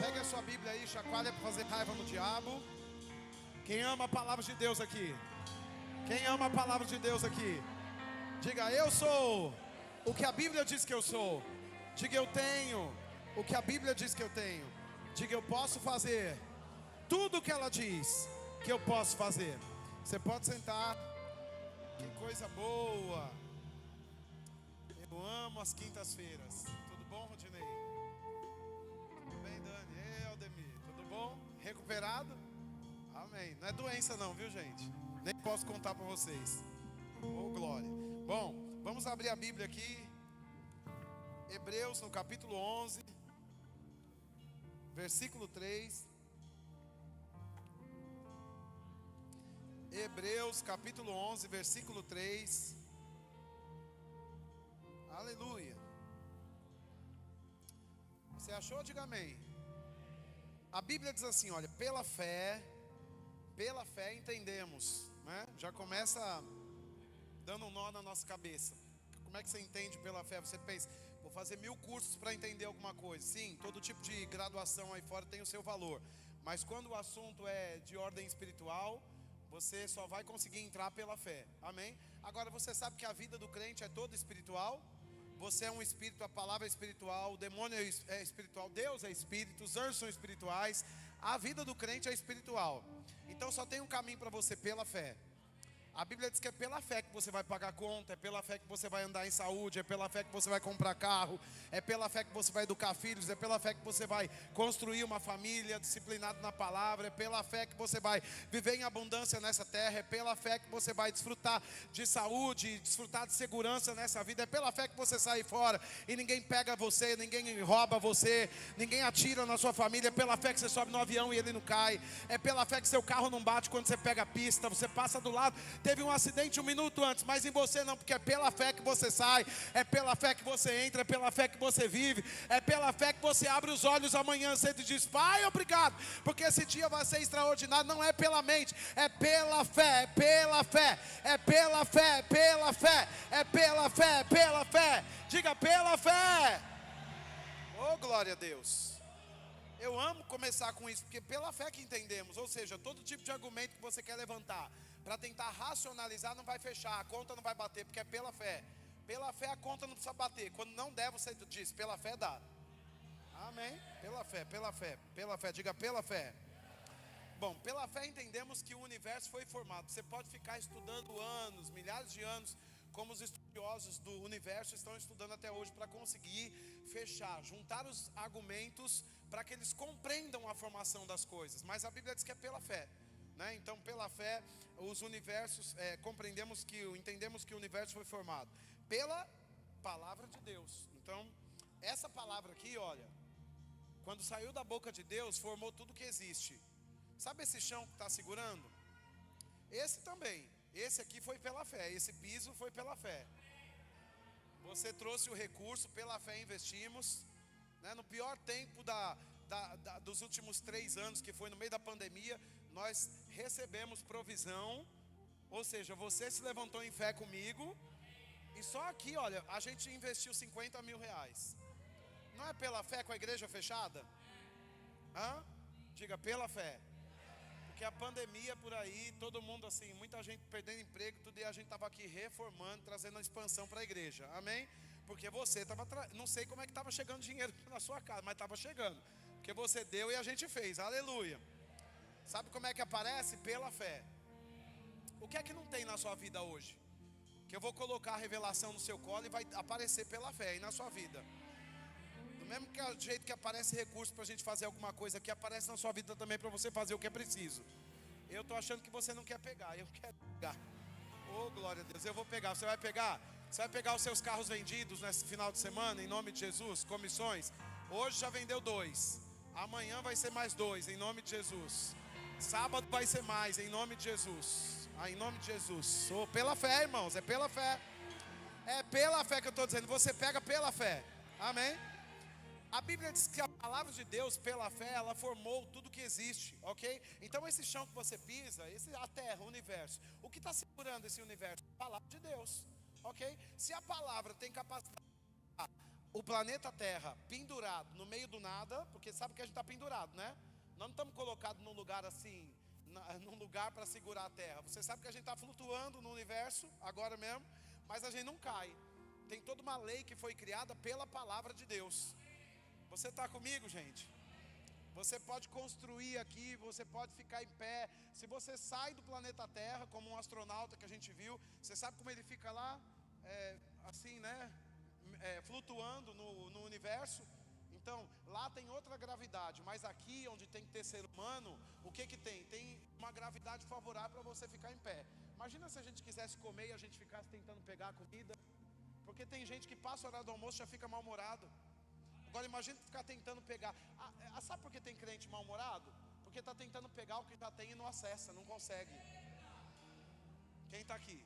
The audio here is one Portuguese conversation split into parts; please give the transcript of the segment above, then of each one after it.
Pegue a sua Bíblia aí, chacoalha para fazer raiva no diabo. Quem ama a palavra de Deus aqui? Quem ama a palavra de Deus aqui? Diga, eu sou o que a Bíblia diz que eu sou. Diga, eu tenho o que a Bíblia diz que eu tenho. Diga, eu posso fazer tudo o que ela diz que eu posso fazer. Você pode sentar. Que coisa boa. Eu amo as quintas-feiras. Tudo bom, Rodinei? Tudo bem, Dani? Aldemir, tudo bom? Recuperado? Amém. Não é doença não, viu, gente? Nem posso contar para vocês. Oh, glória. Bom, vamos abrir a Bíblia aqui. Hebreus, no capítulo 11, versículo 3. Hebreus, capítulo 11, versículo 3. Aleluia. Você achou? Diga amém. A Bíblia diz assim, olha, pela fé entendemos, né? Já começa dando um nó na nossa cabeça. Como é que você entende pela fé? Você pensa, vou fazer 1000 cursos para entender alguma coisa. Sim, todo tipo de graduação aí fora tem o seu valor. Mas quando o assunto é de ordem espiritual, você só vai conseguir entrar pela fé. Amém? Agora você sabe que a vida do crente é toda espiritual. Você é um espírito, a palavra é espiritual, o demônio é espiritual, Deus é espírito, os anjos são espirituais. A vida do crente é espiritual. Então só tem um caminho para você, pela fé. A Bíblia diz que é pela fé que você vai pagar conta, é pela fé que você vai andar em saúde, é pela fé que você vai comprar carro, é pela fé que você vai educar filhos, é pela fé que você vai construir uma família disciplinada na palavra, é pela fé que você vai viver em abundância nessa terra, é pela fé que você vai desfrutar de saúde, desfrutar de segurança nessa vida, é pela fé que você sai fora e ninguém pega você, ninguém rouba você, ninguém atira na sua família, é pela fé que você sobe no avião e ele não cai, é pela fé que seu carro não bate quando você pega a pista, você passa do lado. Teve um acidente 1 minuto antes, mas em você não, porque é pela fé que você sai, é pela fé que você entra, é pela fé que você vive, é pela fé que você abre os olhos amanhã cedo e diz, Pai, obrigado, porque esse dia vai ser extraordinário. Não é pela mente, é pela fé, é pela fé, é pela fé, é pela fé, é pela fé, é pela fé. Diga, pela fé. Oh, glória a Deus. Eu amo começar com isso, porque pela fé que entendemos, ou seja, todo tipo de argumento que você quer levantar para tentar racionalizar não vai fechar, a conta não vai bater, porque é pela fé. Pela fé a conta não precisa bater, quando não der você diz, pela fé dá. Amém? Pela fé, pela fé, pela fé, diga pela fé. Bom, pela fé entendemos que o universo foi formado. Você pode ficar estudando anos, milhares de anos, como os estudiosos do universo estão estudando até hoje para conseguir fechar, juntar os argumentos para que eles compreendam a formação das coisas. Mas a Bíblia diz que é pela fé, né? Então, pela fé, os universos, entendemos que o universo foi formado pela palavra de Deus. Então, essa palavra aqui, olha, quando saiu da boca de Deus, formou tudo que existe. Sabe esse chão que está segurando? Esse também. Esse aqui foi pela fé. Esse piso foi pela fé. Você trouxe o recurso, pela fé investimos, né? No pior tempo dos últimos 3 anos, que foi no meio da pandemia, nós recebemos provisão. Ou seja, você se levantou em fé comigo. E só aqui, olha, a gente investiu 50 mil reais. Não é pela fé com a igreja fechada? Hã? Diga, pela fé. Porque a pandemia por aí, todo mundo assim, muita gente perdendo emprego, tudo, e a gente estava aqui reformando, trazendo a expansão para a igreja, amém? Porque você estava, não sei como é que estava chegando dinheiro na sua casa, mas estava chegando, porque você deu e a gente fez, aleluia. Sabe como é que aparece? Pela fé. O que é que não tem na sua vida hoje? Que eu vou colocar a revelação no seu colo e vai aparecer pela fé aí na sua vida. Do mesmo jeito que aparece recurso para a gente fazer alguma coisa aqui, aparece na sua vida também para você fazer o que é preciso. Eu estou achando que você não quer pegar, eu quero pegar. Oh, glória a Deus, eu vou pegar. Você vai pegar? Você vai pegar os seus carros vendidos nesse final de semana, em nome de Jesus, comissões. Hoje já vendeu 2, amanhã vai ser mais 2, em nome de Jesus. Sábado vai ser mais, em nome de Jesus. Em nome de Jesus. Oh, pela fé, irmãos, é pela fé. É pela fé que eu estou dizendo, você pega pela fé, amém? A Bíblia diz que a palavra de Deus, pela fé, ela formou tudo que existe, ok? Então esse chão que você pisa, a terra, o universo, o que está segurando esse universo? A palavra de Deus, ok? Se a palavra tem capacidade o planeta Terra pendurado no meio do nada, porque sabe que a gente está pendurado, né? Nós não estamos colocados num lugar assim, num lugar para segurar a Terra. Você sabe que a gente está flutuando no universo, agora mesmo, mas a gente não cai. Tem toda uma lei que foi criada pela palavra de Deus. Você está comigo, gente? Você pode construir aqui, você pode ficar em pé. Se você sai do planeta Terra, como um astronauta que a gente viu, você sabe como ele fica lá? Assim, né? Flutuando no universo. Então, lá tem outra gravidade, mas aqui onde tem que ter ser humano, o que que tem? Tem uma gravidade favorável para você ficar em pé. Imagina se a gente quisesse comer e a gente ficasse tentando pegar a comida. Porque tem gente que passa a hora do almoço e já fica mal-humorado. Agora imagina ficar tentando pegar. Sabe por que tem crente mal-humorado? Porque está tentando pegar o que já tem e não acessa, não consegue. Quem está aqui?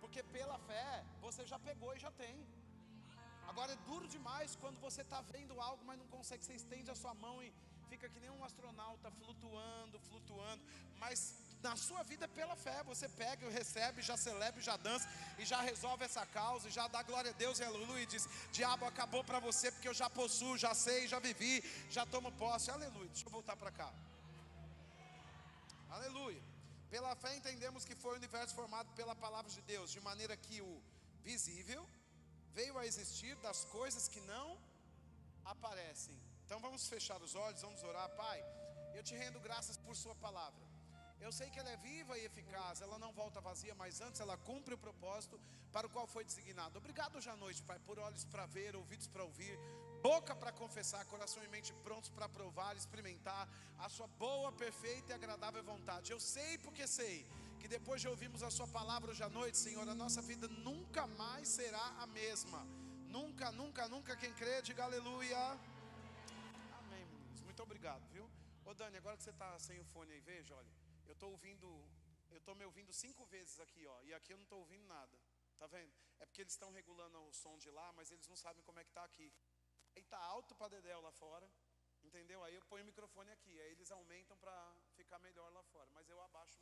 Porque pela fé, você já pegou e já tem. Agora é duro demais quando você está vendo algo, mas não consegue. Você estende a sua mão e fica que nem um astronauta, flutuando, flutuando. Mas na sua vida é pela fé. Você pega e recebe, já celebra, já dança e já resolve essa causa, e já dá glória a Deus e aleluia, e diz: diabo, acabou para você, porque eu já possuo, já sei, já vivi, já tomo posse, aleluia. Deixa eu voltar para cá. Aleluia. Pela fé entendemos que foi o universo formado pela palavra de Deus, de maneira que o visível veio a existir das coisas que não aparecem. Então vamos fechar os olhos, vamos orar. Pai, eu te rendo graças por sua palavra. Eu sei que ela é viva e eficaz, ela não volta vazia, mas antes ela cumpre o propósito para o qual foi designado. Obrigado hoje à noite, Pai, por olhos para ver, ouvidos para ouvir, boca para confessar, coração e mente prontos para provar, experimentar a sua boa, perfeita e agradável vontade. Eu sei porque sei que depois de ouvirmos a sua palavra hoje à noite, Senhor, a nossa vida nunca mais será a mesma. Nunca, nunca, nunca. Quem crê, diga aleluia. Amém, meninos. Muito obrigado, viu? Ô Dani, agora que você está sem o fone aí, veja, olha. Eu estou me ouvindo 5 vezes aqui, ó. E aqui eu não estou ouvindo nada. Tá vendo? É porque eles estão regulando o som de lá, mas eles não sabem como é que está aqui. Aí tá alto para dedéu lá fora, entendeu? Aí eu ponho o microfone aqui, aí eles aumentam para ficar melhor lá fora, mas eu abaixo.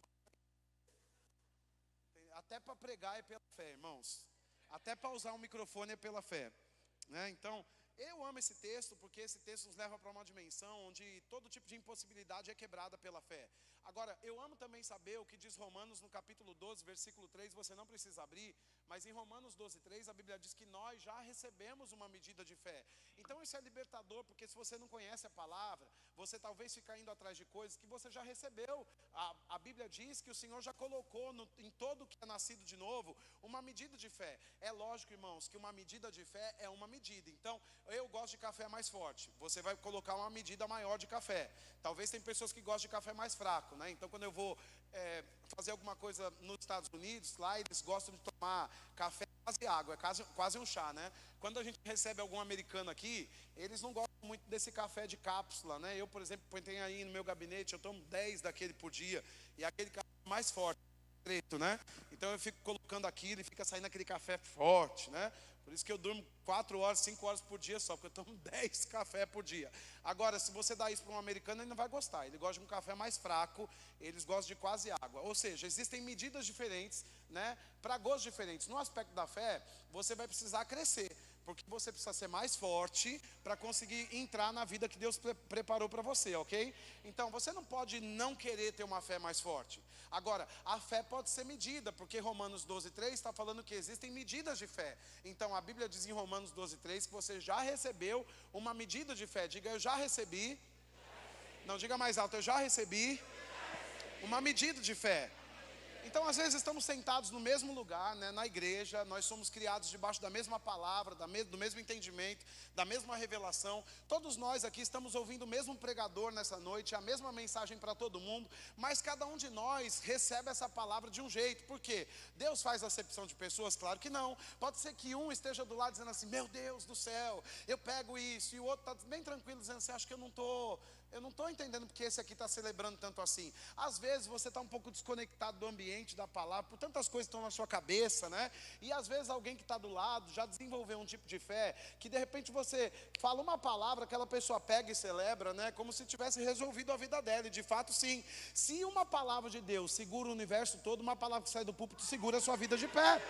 Até para pregar é pela fé, irmãos. Até para usar um microfone é pela fé, né? Então, eu amo esse texto, porque esse texto nos leva para uma dimensão onde todo tipo de impossibilidade é quebrada pela fé. Agora, eu amo também saber o que diz Romanos no capítulo 12, versículo 3, você não precisa abrir, mas em Romanos 12, 3, a Bíblia diz que nós já recebemos uma medida de fé. Então isso é libertador, porque se você não conhece a palavra, você talvez fica indo atrás de coisas que você já recebeu. A Bíblia diz que o Senhor já colocou em todo que é nascido de novo, uma medida de fé. É lógico, irmãos, que uma medida de fé é uma medida. Então, eu gosto de café mais forte, você vai colocar uma medida maior de café. Talvez tem pessoas que gostam de café mais fraco, né? Então quando eu vou fazer alguma coisa nos Estados Unidos, lá eles gostam de tomar café quase água, é quase um chá, né? Quando a gente recebe algum americano aqui, eles não gostam muito desse café de cápsula, né? Eu, por exemplo, tem aí no meu gabinete, eu tomo 10 daquele por dia, e é aquele café mais forte, preto, né? Então eu fico colocando aquilo e fica saindo aquele café forte, né? Por isso que eu durmo 4 horas, 5 horas por dia só, porque eu tomo 10 café por dia. Agora, se você dá isso para um americano, ele não vai gostar. Ele gosta de um café mais fraco, eles gostam de quase água. Ou seja, existem medidas diferentes, né, para gostos diferentes. No aspecto da fé, você vai precisar crescer, porque você precisa ser mais forte para conseguir entrar na vida que Deus preparou para você, ok? Então, você não pode não querer ter uma fé mais forte. Agora, a fé pode ser medida, porque Romanos 12, 3 está falando que existem medidas de fé. Então, a Bíblia diz em Romanos 12, 3 que você já recebeu uma medida de fé. Diga, eu já recebi. Não, diga mais alto, eu já recebi uma medida de fé. Então, às vezes, estamos sentados no mesmo lugar, né, na igreja, nós somos criados debaixo da mesma palavra, do mesmo entendimento, da mesma revelação. Todos nós aqui estamos ouvindo o mesmo pregador nessa noite, a mesma mensagem para todo mundo, mas cada um de nós recebe essa palavra de um jeito. Por quê? Deus faz acepção de pessoas? Claro que não. Pode ser que um esteja do lado dizendo assim, meu Deus do céu, eu pego isso, e o outro está bem tranquilo dizendo assim, acho que eu não estou entendendo porque esse aqui está celebrando tanto assim. Às vezes você está um pouco desconectado do ambiente, da palavra, por tantas coisas que estão na sua cabeça, né? E às vezes alguém que está do lado já desenvolveu um tipo de fé, que de repente você fala uma palavra, aquela pessoa pega e celebra, né? Como se tivesse resolvido a vida dela, e de fato sim. Se uma palavra de Deus segura o universo todo, uma palavra que sai do púlpito segura a sua vida de pé.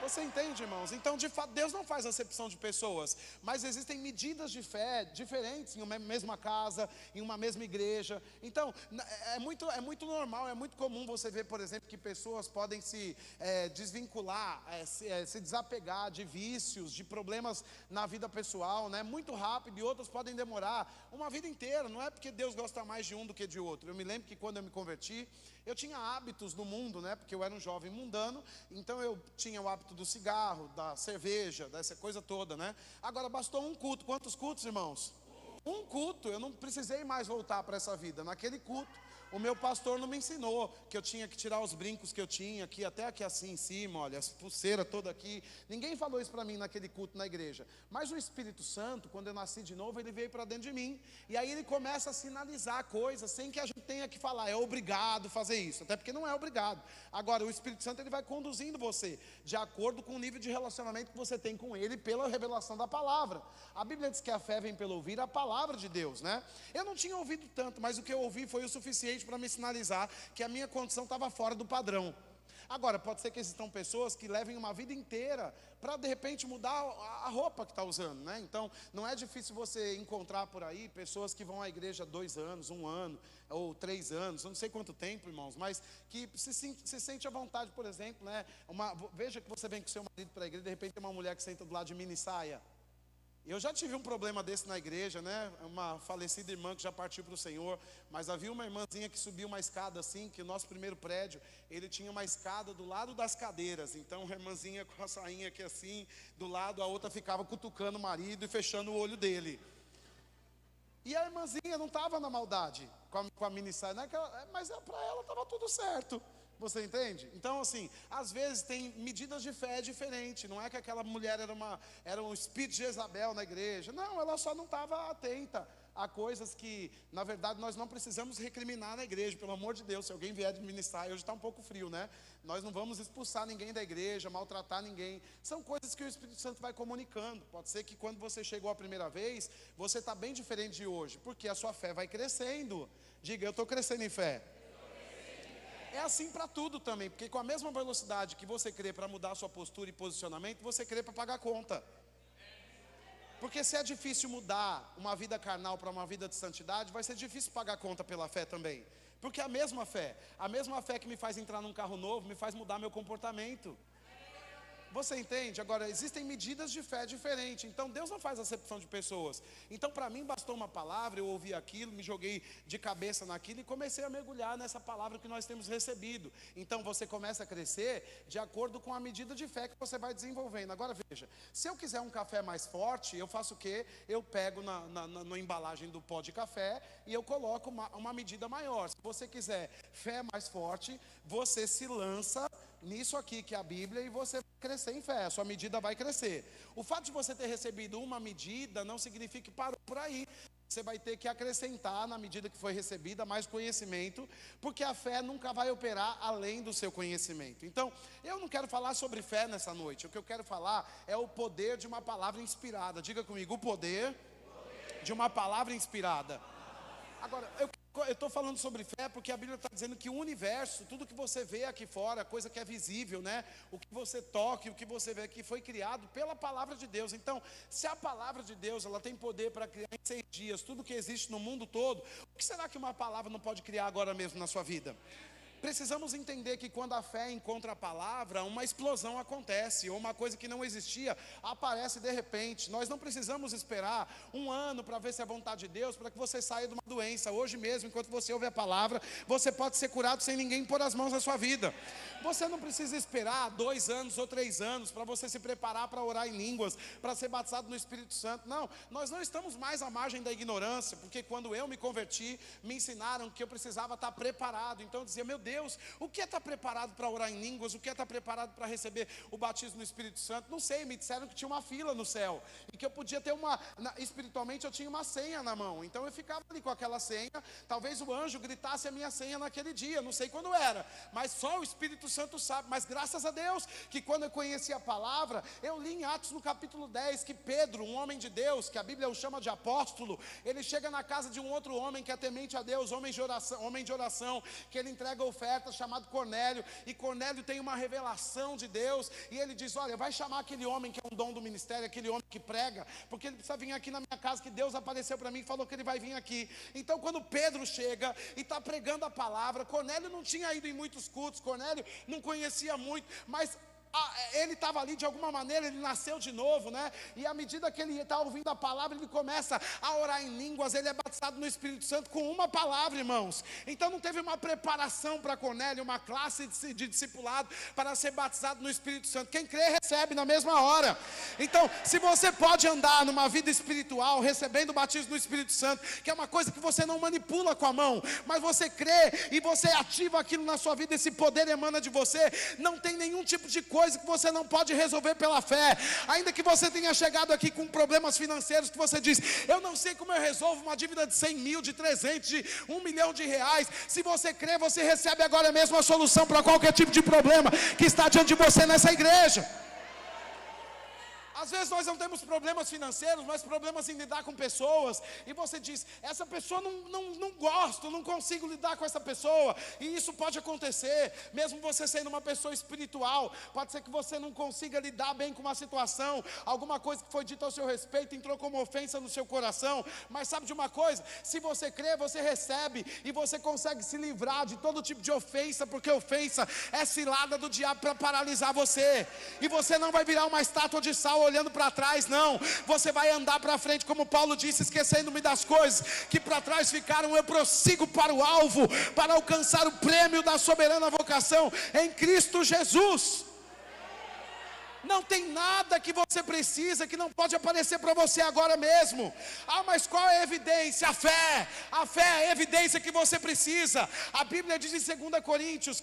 Você entende, irmãos? Então, de fato, Deus não faz acepção de pessoas, mas existem medidas de fé diferentes em uma mesma casa, em uma mesma igreja. Então, é muito normal, é muito comum você ver, por exemplo, que pessoas podem se desvincular, se desapegar de vícios, de problemas na vida pessoal, né? Muito rápido, e outros podem demorar uma vida inteira. Não é porque Deus gosta mais de um do que de outro. Eu me lembro que quando eu me converti, eu tinha hábitos no mundo, né? Porque eu era um jovem mundano, então eu tinha o hábito do cigarro, da cerveja, dessa coisa toda, né? Agora bastou um culto. Quantos cultos, irmãos? Um culto. Eu não precisei mais voltar para essa vida. Naquele culto, o meu pastor não me ensinou que eu tinha que tirar os brincos que eu tinha aqui, até aqui assim em cima, olha, as pulseiras toda aqui. Ninguém falou isso para mim naquele culto na igreja. Mas o Espírito Santo, quando eu nasci de novo, ele veio para dentro de mim. E aí ele começa a sinalizar coisas sem que a gente tenha que falar, é obrigado fazer isso. Até porque não é obrigado. Agora, o Espírito Santo, ele vai conduzindo você de acordo com o nível de relacionamento que você tem com ele pela revelação da palavra. A Bíblia diz que a fé vem pelo ouvir a palavra de Deus, né? Eu não tinha ouvido tanto, mas o que eu ouvi foi o suficiente para me sinalizar que a minha condição estava fora do padrão. Agora, pode ser que existam pessoas que levem uma vida inteira para de repente mudar a roupa que está usando, né? Então, não é difícil você encontrar por aí pessoas que vão à igreja 2 anos, 1 ano, ou 3 anos, eu não sei quanto tempo, irmãos, mas que se sente à vontade, por exemplo, né? Veja que você vem com seu marido para a igreja, de repente tem uma mulher que senta do lado de mini saia. Eu já tive um problema desse na igreja, né? Uma falecida irmã que já partiu para o Senhor, mas havia uma irmãzinha que subiu uma escada assim, que o nosso primeiro prédio, ele tinha uma escada do lado das cadeiras. Então, a irmãzinha com a sainha aqui assim, do lado, a outra ficava cutucando o marido e fechando o olho dele. E a irmãzinha não estava na maldade com a mini saia, né? Mas para ela estava tudo certo. Você entende? Então, assim, às vezes tem medidas de fé diferentes. Não é que aquela mulher era um espírito de Jezabel na igreja. Não, ela só não estava atenta a coisas que, na verdade, nós não precisamos recriminar na igreja. Pelo amor de Deus, se alguém vier de ministrar, hoje está um pouco frio, né? Nós não vamos expulsar ninguém da igreja, maltratar ninguém. São coisas que o Espírito Santo vai comunicando. Pode ser que quando você chegou a primeira vez, você está bem diferente de hoje, porque a sua fé vai crescendo. Diga, eu estou crescendo em fé. É assim para tudo também, porque com a mesma velocidade que você crê para mudar a sua postura e posicionamento, você crê para pagar conta. Porque se é difícil mudar uma vida carnal para uma vida de santidade, vai ser difícil pagar conta pela fé também. Porque a mesma fé que me faz entrar num carro novo, me faz mudar meu comportamento. Você entende? Agora, existem medidas de fé diferentes. Então, Deus não faz acepção de pessoas. Então, para mim, bastou uma palavra, eu ouvi aquilo, me joguei de cabeça naquilo e comecei a mergulhar nessa palavra que nós temos recebido. Então, você começa a crescer de acordo com a medida de fé que você vai desenvolvendo. Agora, veja, se eu quiser um café mais forte, eu faço o quê? Eu pego na embalagem do pó de café e eu coloco uma medida maior. Se você quiser fé mais forte, você se lança nisso aqui que é a Bíblia e você vai crescer em fé, a sua medida vai crescer. O fato de você ter recebido uma medida não significa que parou por aí. Você vai ter que acrescentar na medida que foi recebida mais conhecimento, porque a fé nunca vai operar além do seu conhecimento. Então, eu não quero falar sobre fé nessa noite. O que eu quero falar é o poder de uma palavra inspirada. Diga comigo, o poder de uma palavra inspirada. Agora, eu estou falando sobre fé porque a Bíblia está dizendo que o universo, tudo que você vê aqui fora, a coisa que é visível, né? O que você toca, o que você vê aqui foi criado pela palavra de Deus. Então, se a palavra de Deus ela tem poder para criar em 6 dias tudo que existe no mundo todo, o que será que uma palavra não pode criar agora mesmo na sua vida? Precisamos entender que quando a fé encontra a palavra, uma explosão acontece, ou uma coisa que não existia aparece de repente. Nós não precisamos esperar 1 ano para ver se é vontade de Deus, para que você saia de uma doença. Hoje mesmo, enquanto você ouve a palavra, você pode ser curado sem ninguém pôr as mãos na sua vida. Você não precisa esperar 2 anos ou 3 anos para você se preparar para orar em línguas, para ser batizado no Espírito Santo. Não, nós não estamos mais à margem da ignorância, porque quando eu me converti, me ensinaram que eu precisava estar preparado. Então eu dizia, meu Deus, o que é estar preparado para orar em línguas? O que é estar preparado para receber o batismo no Espírito Santo? Não sei, me disseram que tinha uma fila no céu e que eu podia ter espiritualmente eu tinha uma senha na mão. Então eu ficava ali com aquela senha. Talvez o anjo gritasse a minha senha naquele dia, não sei quando era, mas só o Espírito Santo sabe. Mas graças a Deus que quando eu conheci a palavra, eu li em Atos no capítulo 10 que Pedro, um homem de Deus, que a Bíblia o chama de apóstolo, ele chega na casa de um outro homem que é temente a Deus, homem de oração, que ele entrega oferta profeta chamado Cornélio, e Cornélio tem uma revelação de Deus, e ele diz: olha, vai chamar aquele homem que é um dom do ministério, aquele homem que prega, porque ele precisa vir aqui na minha casa, que Deus apareceu para mim e falou que ele vai vir aqui. Então quando Pedro chega e está pregando a palavra, Cornélio não tinha ido em muitos cultos, Cornélio não conhecia muito, mas ele estava ali de alguma maneira, ele nasceu de novo, né? E à medida que ele está ouvindo a palavra, ele começa a orar em línguas, ele é batizado no Espírito Santo com uma palavra, irmãos. Então não teve uma preparação para Cornélio, uma classe de discipulado para ser batizado no Espírito Santo. Quem crê recebe na mesma hora. Então, se você pode andar numa vida espiritual, recebendo o batismo no Espírito Santo, que é uma coisa que você não manipula com a mão, mas você crê e você ativa aquilo na sua vida, esse poder emana de você, não tem nenhum tipo de coisa que você não pode resolver pela fé. Ainda que você tenha chegado aqui com problemas financeiros, que você diz: eu não sei como eu resolvo uma dívida de 100 mil, de 300, de 1 milhão de reais. Se você crê, você recebe agora mesmo a solução para qualquer tipo de problema que está diante de você nessa igreja. Às vezes nós não temos problemas financeiros, mas problemas em lidar com pessoas. E você diz: essa pessoa não gosto, não consigo lidar com essa pessoa. E isso pode acontecer, mesmo você sendo uma pessoa espiritual. Pode ser que você não consiga lidar bem com uma situação, alguma coisa que foi dita ao seu respeito entrou como ofensa no seu coração. Mas sabe de uma coisa? Se você crê, você recebe, e você consegue se livrar de todo tipo de ofensa, porque ofensa é cilada do diabo para paralisar você. E você não vai virar uma estátua de sal olhando para trás, não. Você vai andar para frente, como Paulo disse: esquecendo-me das coisas que para trás ficaram, eu prossigo para o alvo, para alcançar o prêmio da soberana vocação em Cristo Jesus. Não tem nada que você precisa que não pode aparecer para você agora mesmo. Mas qual é a evidência? A fé. A fé é a evidência que você precisa. A Bíblia diz em 2 Coríntios,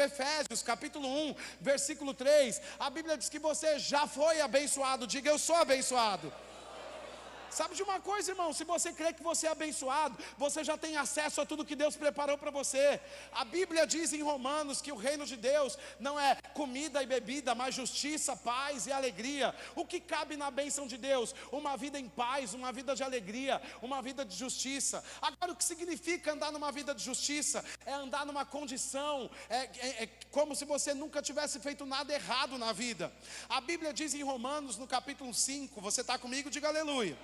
Efésios, capítulo 1, versículo 3. A Bíblia diz que você já foi abençoado. Diga: eu sou abençoado. Sabe de uma coisa, irmão? Se você crê que você é abençoado, você já tem acesso a tudo que Deus preparou para você. A Bíblia diz em Romanos que o reino de Deus não é comida e bebida, mas justiça, paz e alegria. O que cabe na bênção de Deus? Uma vida em paz, uma vida de alegria, uma vida de justiça. Agora, o que significa andar numa vida de justiça? É andar numa condição, como se você nunca tivesse feito nada errado na vida. A Bíblia diz em Romanos, no capítulo 5, você está comigo? Diga aleluia.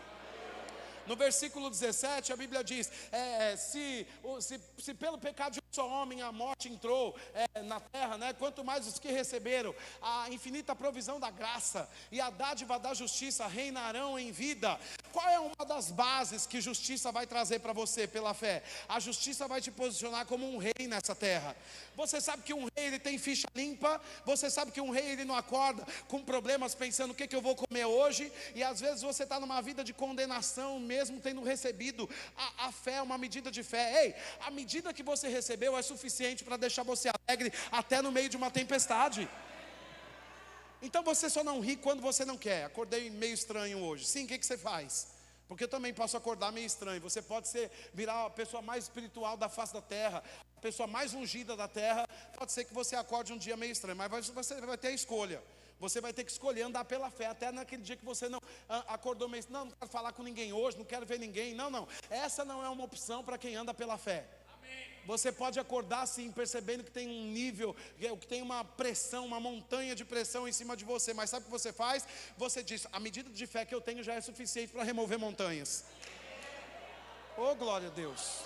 No versículo 17, a Bíblia diz: se pelo pecado de um só homem a morte entrou na terra, né? Quanto mais os que receberam a infinita provisão da graça e a dádiva da justiça reinarão em vida. Qual é uma das bases que justiça vai trazer para você pela fé? A justiça vai te posicionar como um rei nessa terra. Você sabe que um rei, ele tem ficha limpa. Você sabe que um rei, ele não acorda com problemas pensando: o que eu vou comer hoje? E às vezes você está numa vida de condenação, mesmo tendo recebido a fé, uma medida de fé. Ei, a medida que você recebeu é suficiente para deixar você alegre até no meio de uma tempestade. Então você só não ri quando você não quer. Acordei meio estranho hoje. Sim, o que você faz? Porque eu também posso acordar meio estranho. Você pode virar a pessoa mais espiritual da face da terra, a pessoa mais ungida da terra. Pode ser que você acorde um dia meio estranho, mas você vai ter a escolha. Você vai ter que escolher andar pela fé, até naquele dia que você não acordou meio, não quero falar com ninguém hoje, não quero ver ninguém. Não, essa não é uma opção para quem anda pela fé. Você pode acordar sim, percebendo que tem um nível, que tem uma pressão, uma montanha de pressão em cima de você. Mas sabe o que você faz? Você diz: a medida de fé que eu tenho já é suficiente para remover montanhas. Oh, glória a Deus.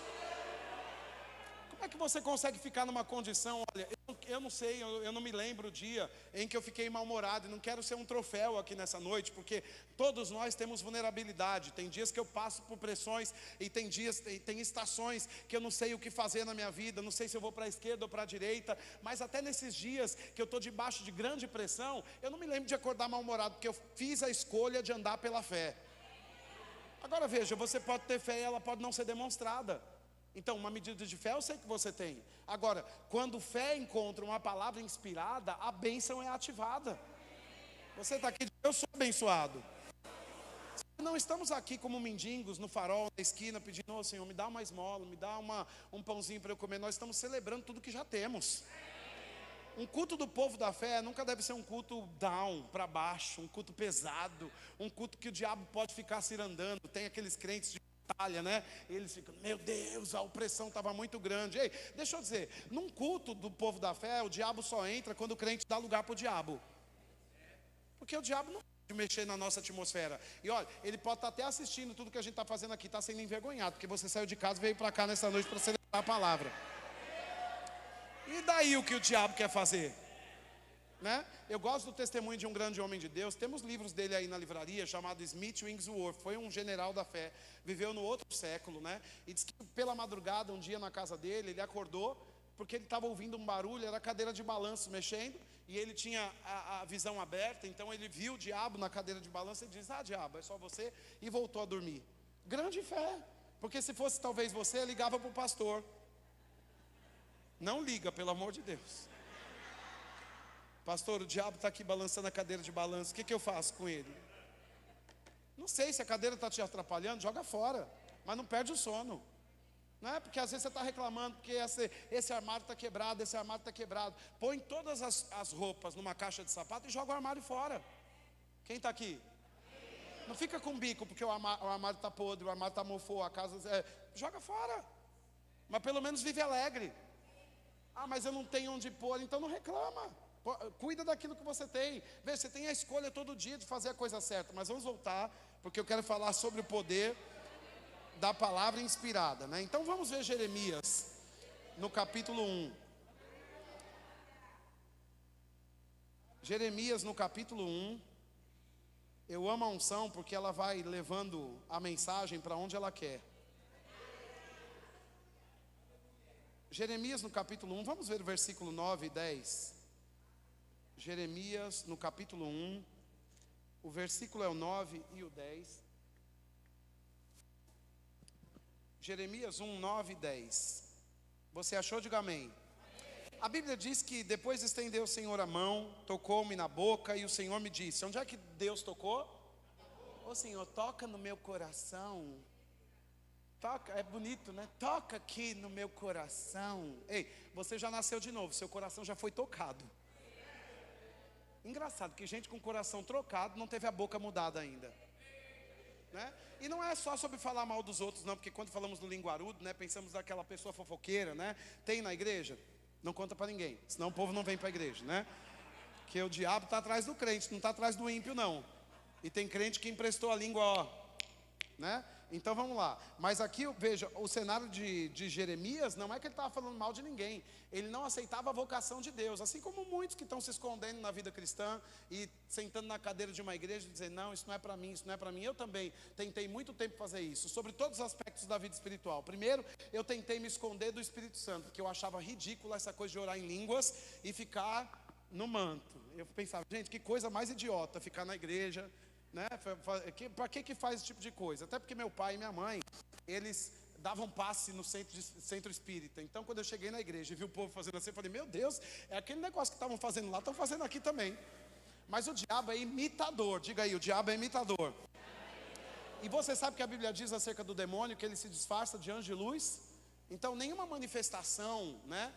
Como é que você consegue ficar numa condição? Olha, eu não sei, eu não me lembro o dia em que eu fiquei mal-humorado. E não quero ser um troféu aqui nessa noite, porque todos nós temos vulnerabilidade. Tem dias que eu passo por pressões, e tem estações que eu não sei o que fazer na minha vida. Não sei se eu vou para a esquerda ou para a direita. Mas até nesses dias que eu estou debaixo de grande pressão, eu não me lembro de acordar mal-humorado, porque eu fiz a escolha de andar pela fé. Agora veja, você pode ter fé e ela pode não ser demonstrada. Então, uma medida de fé eu sei que você tem. Agora, quando fé encontra uma palavra inspirada, a bênção é ativada. Você está aqui, eu sou abençoado. Não estamos aqui como mendigos no farol, na esquina, pedindo: ô Senhor, me dá uma esmola, me dá um pãozinho para eu comer. Nós estamos celebrando tudo que já temos. Um culto do povo da fé nunca deve ser um culto down, para baixo, um culto pesado, um culto que o diabo pode ficar cirandando. Tem aqueles crentes de batalha, né? Eles ficam, meu Deus, a opressão estava muito grande. Ei, deixa eu dizer, num culto do povo da fé, o diabo só entra quando o crente dá lugar para o diabo. Porque o diabo não pode mexer na nossa atmosfera. E olha, ele pode estar até assistindo tudo que a gente está fazendo aqui, está sendo envergonhado, porque você saiu de casa e veio para cá nessa noite para celebrar a palavra. E daí o que o diabo quer fazer? Né? Eu gosto do testemunho de um grande homem de Deus. Temos livros dele aí na livraria, chamado Smith Wigglesworth. Foi um general da fé, viveu no outro século, né? E diz que pela madrugada, um dia na casa dele, ele acordou porque ele estava ouvindo um barulho, era a cadeira de balanço mexendo, e ele tinha a visão aberta. Então ele viu o diabo na cadeira de balanço e disse, diabo, é só você, e voltou a dormir. Grande fé, porque se fosse talvez você, ligava para o pastor. Não liga, pelo amor de Deus. Pastor, o diabo está aqui balançando a cadeira de balanço, o que eu faço com ele? Não sei, se a cadeira está te atrapalhando, joga fora, mas não perde o sono. Não é? Porque às vezes você está reclamando porque esse armário está quebrado, esse armário está quebrado. Põe todas as roupas numa caixa de sapato e joga o armário fora. Quem está aqui? Não fica com bico porque o armário está podre, o armário está mofou, a casa... joga fora. Mas pelo menos vive alegre. Mas eu não tenho onde pôr, então não reclama. Cuida daquilo que você tem. Veja, você tem a escolha todo dia de fazer a coisa certa. Mas vamos voltar, porque eu quero falar sobre o poder da palavra inspirada, né? Então vamos ver Jeremias no capítulo 1. Jeremias no capítulo 1. Eu amo a unção porque ela vai levando a mensagem para onde ela quer. Jeremias no capítulo 1, vamos ver o versículo 9 e 10. Jeremias no capítulo 1, o versículo é o 9 e o 10. Jeremias 1, 9 e 10. Você achou? Diga amém. A Bíblia diz que depois estendeu o Senhor a mão, tocou-me na boca e o Senhor me disse. Onde é que Deus tocou? Ô Senhor, toca no meu coração. Toca, é bonito, né? Toca aqui no meu coração. Ei, você já nasceu de novo, seu coração já foi tocado. Engraçado que gente com o coração trocado não teve a boca mudada ainda, né? E não é só sobre falar mal dos outros não, porque quando falamos no linguarudo, né, pensamos naquela pessoa fofoqueira, né? Tem na igreja? Não conta para ninguém, senão o povo não vem para a igreja, né? Porque o diabo está atrás do crente, não está atrás do ímpio não. E tem crente que emprestou a língua, ó, né? Então vamos lá, mas aqui veja, o cenário de Jeremias não é que ele estava falando mal de ninguém. Ele não aceitava a vocação de Deus, assim como muitos que estão se escondendo na vida cristã e sentando na cadeira de uma igreja e dizendo, não, isso não é para mim, isso não é para mim. Eu também tentei muito tempo fazer isso, sobre todos os aspectos da vida espiritual. Primeiro, eu tentei me esconder do Espírito Santo, porque eu achava ridícula essa coisa de orar em línguas e ficar no manto. Eu pensava, gente, que coisa mais idiota, ficar na igreja, né? Para que faz esse tipo de coisa? Até porque meu pai e minha mãe, eles davam passe no centro espírita. Então quando eu cheguei na igreja e vi o povo fazendo assim, eu falei, meu Deus, é aquele negócio que estavam fazendo lá, estão fazendo aqui também. Mas o diabo é imitador. Diga aí, o diabo é imitador. E você sabe que a Bíblia diz acerca do demônio que ele se disfarça de anjo de luz? Então nenhuma manifestação, né,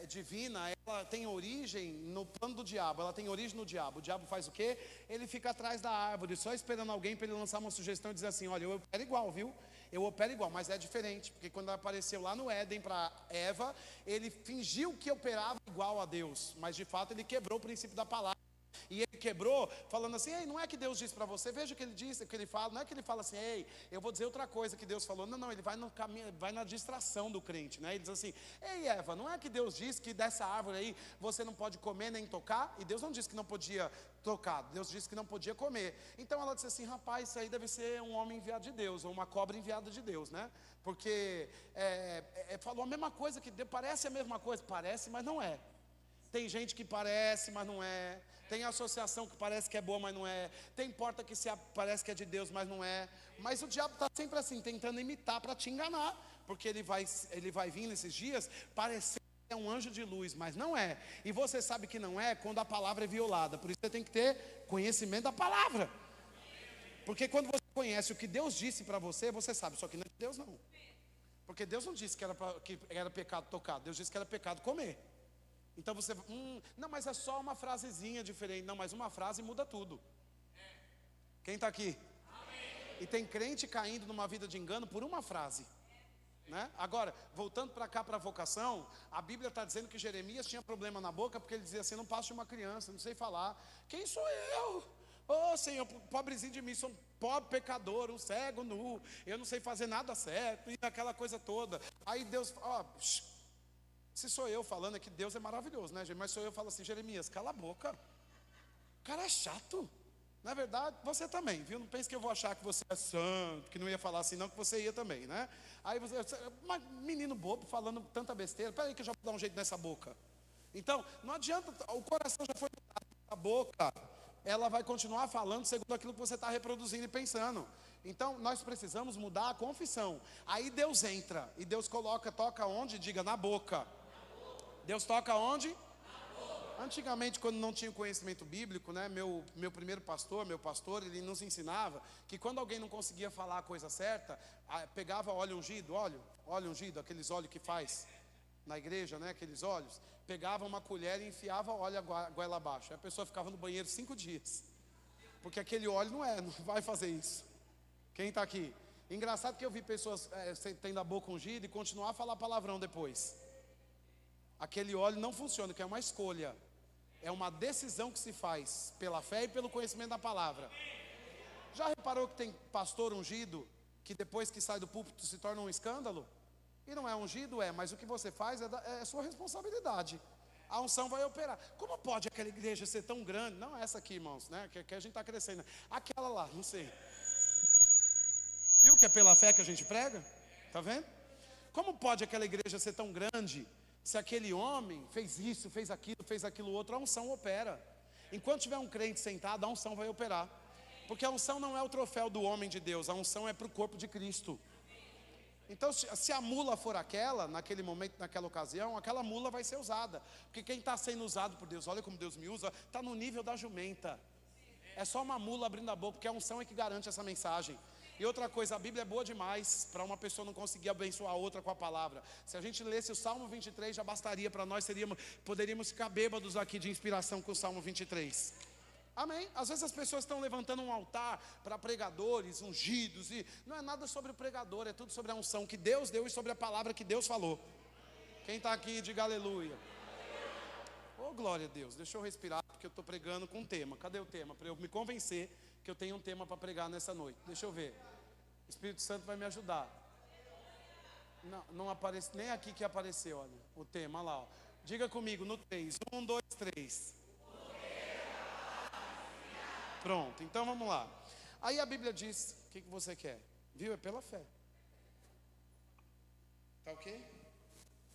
divina, ela tem origem no plano do diabo, ela tem origem no diabo. O diabo faz o quê? Ele fica atrás da árvore, só esperando alguém para ele lançar uma sugestão e dizer assim, olha, eu opero igual, viu? Eu opero igual, mas é diferente, porque quando apareceu lá no Éden para Eva, ele fingiu que operava igual a Deus, mas de fato ele quebrou o princípio da palavra. E ele quebrou, falando assim, ei, não é que Deus disse para você, veja o que ele disse, o que ele fala, não é que ele fala assim, ei, eu vou dizer outra coisa que Deus falou, não, ele vai no caminho, vai na distração do crente, né? Ele diz assim, ei Eva, não é que Deus disse que dessa árvore aí você não pode comer nem tocar? E Deus não disse que não podia tocar, Deus disse que não podia comer. Então ela disse assim, rapaz, isso aí deve ser um homem enviado de Deus, ou uma cobra enviada de Deus, né? Porque falou a mesma coisa, que parece a mesma coisa, parece, mas não é. Tem gente que parece, mas não é. Tem associação que parece que é boa, mas não é. Tem porta que parece que é de Deus, mas não é. Mas o diabo está sempre assim, tentando imitar para te enganar. Porque ele vai vir nesses dias parecendo que é um anjo de luz, mas não é. E você sabe que não é quando a palavra é violada. Por isso você tem que ter conhecimento da palavra. Porque quando você conhece o que Deus disse para você, você sabe, só que não é de Deus não. Porque Deus não disse que era pecado tocar, Deus disse que era pecado comer. Então você, não, mas é só uma frasezinha diferente. Não, mas uma frase muda tudo. Quem está aqui? E tem crente caindo numa vida de engano por uma frase, né? Agora, voltando para cá, para a vocação, a Bíblia está dizendo que Jeremias tinha problema na boca, porque ele dizia assim: não passo de uma criança, não sei falar. Quem sou eu? Oh Senhor, pobrezinho de mim, sou um pobre pecador, um cego nu, eu não sei fazer nada certo, e aquela coisa toda. Aí Deus, se sou eu falando, é que Deus é maravilhoso, né, gente? Mas sou eu falo assim: Jeremias, cala a boca, cara é chato. Na verdade, você também, viu? Não pense que eu vou achar que você é santo, que não ia falar assim não, que você ia também, né? Aí você, menino bobo falando tanta besteira, peraí que eu já vou dar um jeito nessa boca. Então, não adianta, o coração já foi mudado, a boca, ela vai continuar falando segundo aquilo que você está reproduzindo e pensando. Então, nós precisamos mudar a confissão. Aí Deus entra, e Deus toca onde? Diga, na boca. Deus toca onde? Antigamente, quando não tinha conhecimento bíblico, né, meu primeiro pastor, ele nos ensinava que quando alguém não conseguia falar a coisa certa, pegava óleo ungido, aqueles óleos que faz na igreja, né, aqueles óleos, pegava uma colher e enfiava óleo a goela abaixo. Aí a pessoa ficava no banheiro 5 dias, porque aquele óleo não vai fazer isso. Quem está aqui? Engraçado que eu vi pessoas tendo a boca ungida e continuar a falar palavrão depois. Aquele óleo não funciona, que é uma escolha. É uma decisão que se faz pela fé e pelo conhecimento da palavra. Já reparou que tem pastor ungido que depois que sai do púlpito se torna um escândalo? E não é ungido, mas o que você faz é sua responsabilidade. A unção vai operar. Como pode aquela igreja ser tão grande? Não essa aqui, irmãos, né? Que a gente está crescendo. Aquela lá, não sei. Viu que é pela fé que a gente prega? Tá vendo? Como pode aquela igreja ser tão grande se aquele homem fez isso, fez aquilo outro? A unção opera. Enquanto tiver um crente sentado, a unção vai operar. Porque a unção não é o troféu do homem de Deus, a unção é para o corpo de Cristo. Então, se a mula for naquele momento, naquela ocasião, aquela mula vai ser usada. Porque quem está sendo usado por Deus, olha como Deus me usa, está no nível da jumenta. É só uma mula abrindo a boca, porque a unção é que garante essa mensagem. E outra coisa, a Bíblia é boa demais para uma pessoa não conseguir abençoar a outra com a palavra. Se a gente lesse o Salmo 23, já bastaria para nós, poderíamos ficar bêbados aqui de inspiração com o Salmo 23. Amém? Às vezes as pessoas estão levantando um altar para pregadores, ungidos, e não é nada sobre o pregador, é tudo sobre a unção que Deus deu e sobre a palavra que Deus falou. Quem está aqui, diga aleluia. Oh, glória a Deus, deixa eu respirar, porque eu estou pregando com um tema. Cadê o tema? Para eu me convencer que eu tenho um tema para pregar nessa noite. Deixa eu ver. O Espírito Santo vai me ajudar. Não aparece, nem aqui que apareceu, olha, o tema, olha lá, ó. Diga comigo no 3. 1, 2, 3. Pronto, então vamos lá. Aí a Bíblia diz, o que você quer? Viu? É pela fé. Tá ok?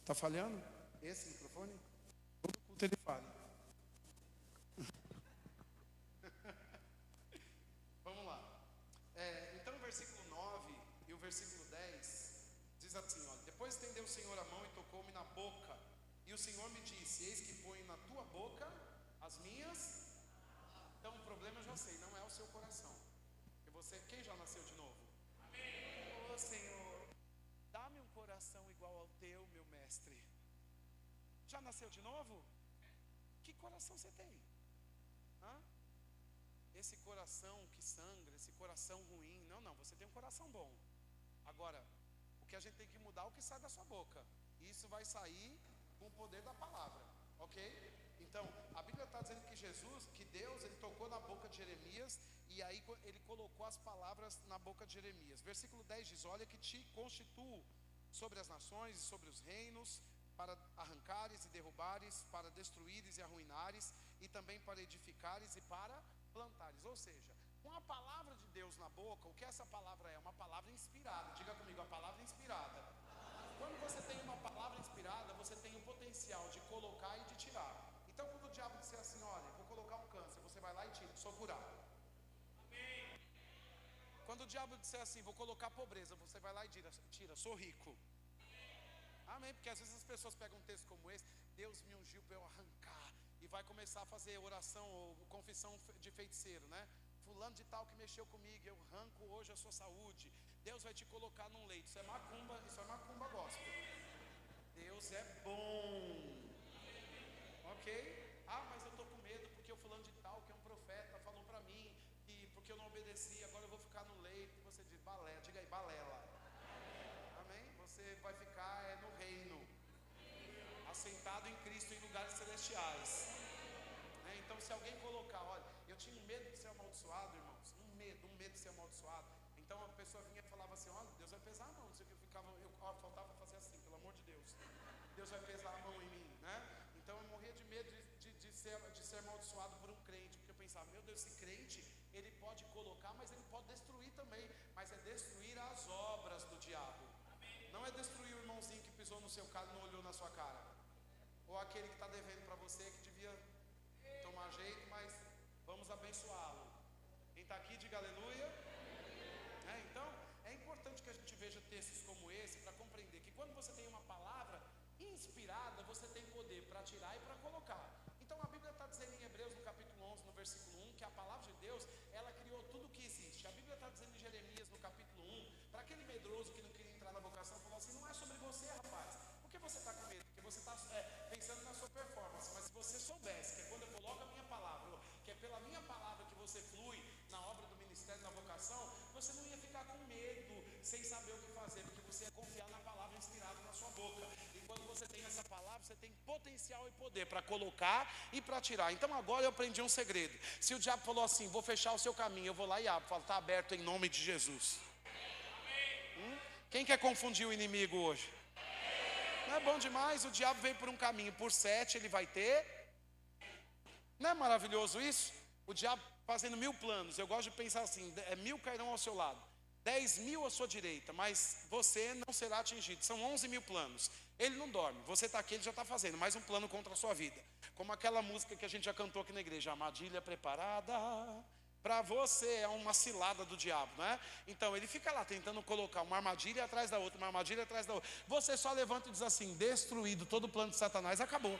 Tá falhando? Esse microfone? Todo culto ele falha. Vamos lá. Então o versículo 9 e o versículo 10 diz assim, olha: depois estendeu o Senhor a mão e tocou-me na boca, e o Senhor me disse: eis que ponho na tua boca as minhas. Então o problema eu já sei, não é o seu coração. Porque quem já nasceu de novo? Amém. Ô Senhor, dá-me um coração igual ao teu, meu mestre. Já nasceu de novo? Que coração você tem? Esse coração que sangra, esse coração ruim. Não, você tem um coração bom. Agora, o que a gente tem que mudar é o que sai da sua boca. E isso vai sair com o poder da palavra, ok? Então, a Bíblia está dizendo que Deus, ele tocou na boca de Jeremias, e aí ele colocou as palavras na boca de Jeremias. Versículo 10 diz: olha que te constituo sobre as nações e sobre os reinos, para arrancares e derrubares, para destruíres e arruinares, e também para edificares e para plantares. Ou seja, com a palavra de Deus na boca, o que essa palavra é? Uma palavra inspirada. Diga comigo, a palavra inspirada. Quando você tem uma palavra inspirada, você tem o potencial de colocar e de tirar. Então quando o diabo disser assim, olha, vou colocar um câncer, você vai lá e tira, sou curado. Amém. Quando o diabo disser assim, vou colocar pobreza, você vai lá e tira, sou rico. Amém, porque às vezes as pessoas pegam um texto como esse: Deus me ungiu para eu arrancar, e vai começar a fazer oração ou confissão de feiticeiro, né? Fulano de tal que mexeu comigo, eu arranco hoje a sua saúde. Deus vai te colocar num leito. Isso é macumba gospel. Deus é bom. Ok? Mas eu estou com medo porque o fulano de tal, que é um profeta, falou para mim que porque eu não obedeci, agora eu vou ficar no leito. Você assentado em Cristo em lugares celestiais. Então se alguém colocar, olha, eu tinha um medo de ser amaldiçoado, irmãos, um medo de ser amaldiçoado. Então a pessoa vinha e falava assim, olha, Deus vai pesar a mão, não sei o que, faltava fazer assim, pelo amor de Deus, Deus vai pesar a mão em mim, né? Então eu morria de medo de ser amaldiçoado por um crente, porque eu pensava, meu Deus, esse crente, ele pode colocar, mas ele pode destruir também, mas é destruir as obras do diabo. Não é destruir o irmãozinho que pisou no seu carro e não olhou na sua cara, ou aquele que está devendo para você, que devia tomar jeito, mas vamos abençoá-lo. Quem está aqui, diga aleluia. Então, é importante que a gente veja textos como esse para compreender que quando você tem uma palavra inspirada, você tem poder para tirar e para colocar. Então, a Bíblia está dizendo em Hebreus, no capítulo 11, no versículo 1, que a palavra de Deus, ela criou tudo o que existe. A Bíblia está dizendo em Jeremias, no capítulo 1, para aquele medroso que não queria entrar na vocação, falou assim, não é sobre você, rapaz. Por que você está com medo? Porque você está pensando na sua performance. Mas se você soubesse que é quando eu coloco a minha palavra, que é pela minha palavra que você flui na obra do ministério, na vocação, você não ia ficar com medo, sem saber o que fazer, porque você ia confiar na palavra inspirada na sua boca. E quando você tem essa palavra, você tem potencial e poder para colocar e para tirar. Então agora eu aprendi um segredo. Se o diabo falou assim, vou fechar o seu caminho, eu vou lá e abro, falo, está aberto em nome de Jesus. Quem quer confundir o inimigo hoje? Não é bom demais? O diabo veio por um caminho, por 7 ele vai ter. Não é maravilhoso isso? O diabo fazendo 1000 planos. Eu gosto de pensar assim, 1000 cairão ao seu lado, 10.000 à sua direita, mas você não será atingido. São 11.000 planos. Ele não dorme, você está aqui, ele já está fazendo mais um plano contra a sua vida. Como aquela música que a gente já cantou aqui na igreja, armadilha preparada para você, é uma cilada do diabo, não é? Então ele fica lá tentando colocar uma armadilha atrás da outra, uma armadilha atrás da outra. Você só levanta e diz assim, destruído todo o plano de Satanás, acabou.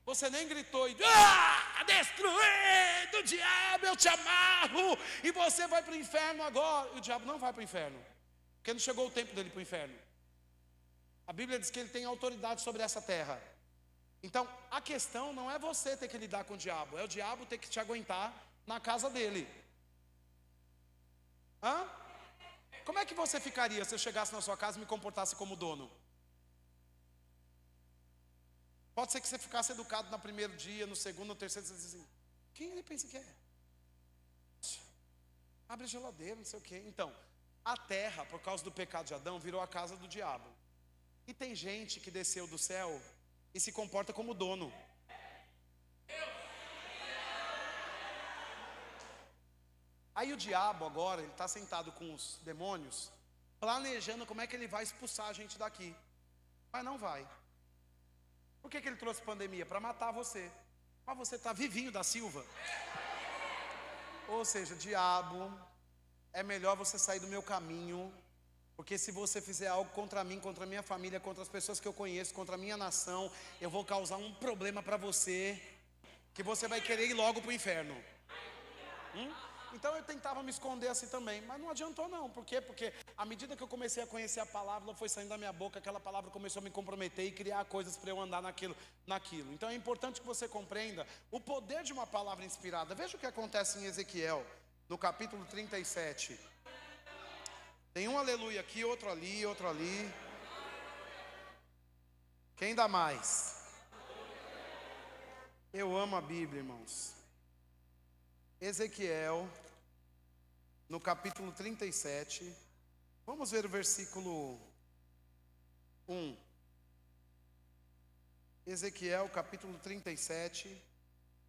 Você nem gritou e destruído, diabo, eu te amarro, e você vai para o inferno agora. E o diabo não vai para o inferno, porque não chegou o tempo dele para o inferno. A Bíblia diz que ele tem autoridade sobre essa terra. Então a questão não é você ter que lidar com o diabo, é o diabo ter que te aguentar na casa dele. Como é que você ficaria se eu chegasse na sua casa e me comportasse como dono? Pode ser que você ficasse educado no primeiro dia, no segundo, no terceiro, você diz assim, quem ele pensa que é? Abre a geladeira, não sei o quê. Então, a terra, por causa do pecado de Adão, virou a casa do diabo. E tem gente que desceu do céu e se comporta como dono. Aí o diabo agora, ele está sentado com os demônios, planejando como é que ele vai expulsar a gente daqui. Mas não vai. Por que ele trouxe pandemia? Para matar você. Mas você está vivinho da Silva. Ou seja, diabo, é melhor você sair do meu caminho, porque se você fizer algo contra mim, contra a minha família, contra as pessoas que eu conheço, contra a minha nação, eu vou causar um problema para você, que você vai querer ir logo para o inferno. Então eu tentava me esconder assim também, mas não adiantou não. Por quê? Porque à medida que eu comecei a conhecer a palavra, ela foi saindo da minha boca, aquela palavra começou a me comprometer e criar coisas para eu andar naquilo. Então é importante que você compreenda o poder de uma palavra inspirada. Veja o que acontece em Ezequiel, no capítulo 37. Tem um aleluia aqui, outro ali, outro ali. Quem dá mais? Eu amo a Bíblia, irmãos. Ezequiel, no capítulo 37, vamos ver o versículo 1. Ezequiel, capítulo 37,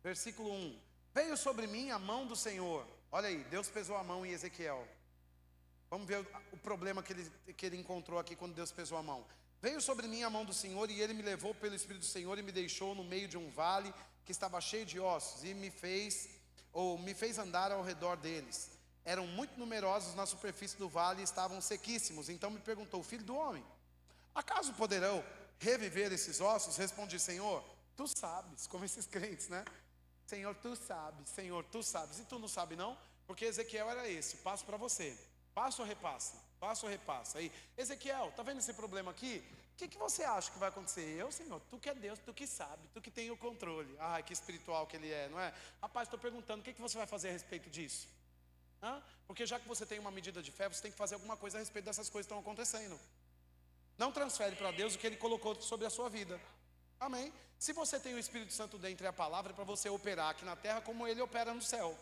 versículo 1. Veio sobre mim a mão do Senhor. Olha aí, Deus pesou a mão em Ezequiel. Vamos ver o problema que ele encontrou aqui quando Deus pesou a mão. Veio sobre mim a mão do Senhor, e ele me levou pelo Espírito do Senhor e me deixou no meio de um vale que estava cheio de ossos, e me fez andar ao redor deles. Eram muito numerosos na superfície do vale e estavam sequíssimos. Então me perguntou, filho do homem, acaso poderão reviver esses ossos? Respondi, Senhor, tu sabes, como esses crentes, né? Senhor, tu sabes, Senhor, tu sabes. E tu não sabe não? Porque Ezequiel era esse, passo para você. Passo ou repassa? Passo ou repassa? Aí, Ezequiel, tá vendo esse problema aqui? O que você acha que vai acontecer? Eu, Senhor, tu que é Deus, tu que sabe, tu que tem o controle. Ai, que espiritual que ele é, não é? Rapaz, estou perguntando, o que você vai fazer a respeito disso? Porque já que você tem uma medida de fé, você tem que fazer alguma coisa a respeito dessas coisas que estão acontecendo. Não transfere para Deus o que Ele colocou sobre a sua vida. Amém? Se você tem o Espírito Santo dentro e a palavra, é para você operar aqui na terra como ele opera no céu.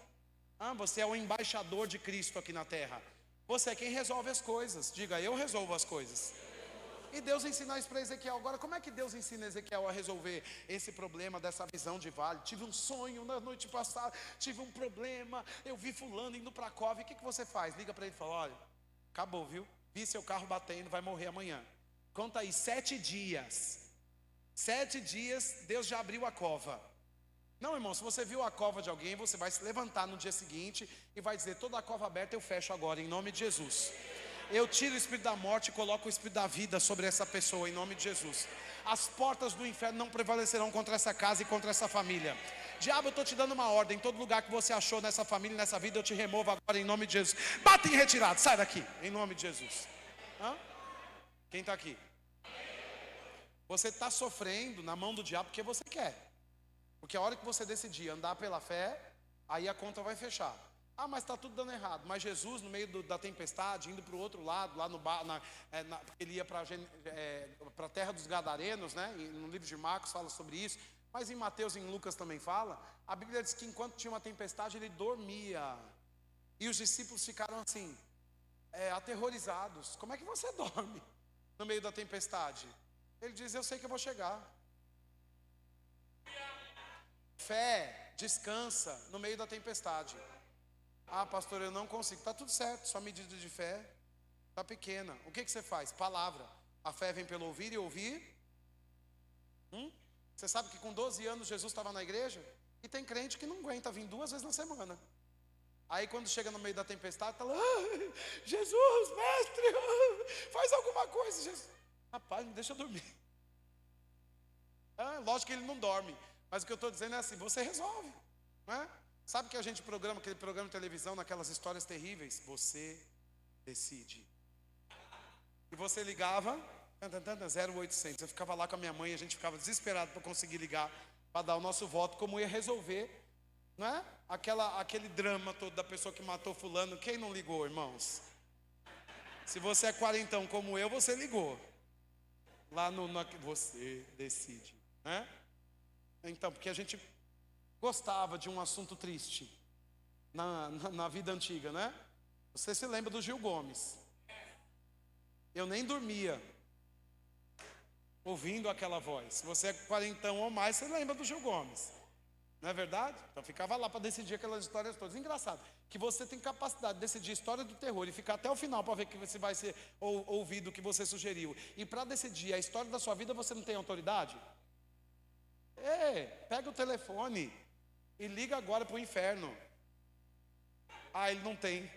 Você é o embaixador de Cristo aqui na terra. Você é quem resolve as coisas. Diga, eu resolvo as coisas. E Deus ensina isso para Ezequiel. Agora, como é que Deus ensina Ezequiel a resolver esse problema dessa visão de vale? Tive um sonho na noite passada, tive um problema, eu vi fulano indo para a cova. E o que você faz? Liga para ele e fala, olha, acabou, viu? Vi seu carro batendo, vai morrer amanhã. Conta aí, 7 dias. 7 dias, Deus já abriu a cova. Não, irmão, se você viu a cova de alguém, você vai se levantar no dia seguinte e vai dizer, toda a cova aberta eu fecho agora, em nome de Jesus. Eu tiro o espírito da morte e coloco o espírito da vida sobre essa pessoa, em nome de Jesus. As portas do inferno não prevalecerão contra essa casa e contra essa família. Diabo, eu estou te dando uma ordem. Todo lugar que você achou nessa família, nessa vida, eu te removo agora, em nome de Jesus. Bate em retirada, sai daqui, em nome de Jesus. Quem está aqui? Você está sofrendo na mão do diabo porque você quer. Porque a hora que você decidir andar pela fé, aí a conta vai fechar. Mas está tudo dando errado. Mas Jesus, no meio da tempestade, indo para o outro lado, lá no ele ia para a terra dos Gadarenos, né? E no livro de Marcos fala sobre isso. Mas em Mateus e em Lucas também fala. A Bíblia diz que enquanto tinha uma tempestade, ele dormia. E os discípulos ficaram assim, aterrorizados. Como é que você dorme no meio da tempestade? Ele diz, eu sei que eu vou chegar. Fé descansa no meio da tempestade. Pastor, eu não consigo. Está tudo certo, sua medida de fé está pequena. O que você faz? Palavra. A fé vem pelo ouvir e ouvir. Você sabe que com 12 anos Jesus estava na igreja? E tem crente que não aguenta vir 2 vezes na semana. Aí quando chega no meio da tempestade, está lá, Jesus, mestre, faz alguma coisa. Jesus. Rapaz, me deixa eu dormir. Lógico que ele não dorme. Mas o que eu estou dizendo é assim, você resolve, não é? Sabe que a gente programa aquele programa de televisão, naquelas histórias terríveis? Você decide. E você ligava, 0800. Eu ficava lá com a minha mãe, a gente ficava desesperado para conseguir ligar, para dar o nosso voto, como ia resolver, não é? Aquele drama todo da pessoa que matou fulano. Quem não ligou, irmãos? Se você é quarentão como eu, você ligou. Lá você decide, né? Então, porque a gente gostava de um assunto triste na vida antiga, né? Você se lembra do Gil Gomes? Eu nem dormia ouvindo aquela voz. Se você é quarentão ou mais, você lembra do Gil Gomes, não é verdade? Então ficava lá para decidir aquelas histórias todas. Engraçado que você tem capacidade de decidir a história do terror e ficar até o final para ver que você vai ser ouvido o que você sugeriu. E para decidir a história da sua vida, você não tem autoridade? Pega o telefone e liga agora para o inferno. Ele não tem.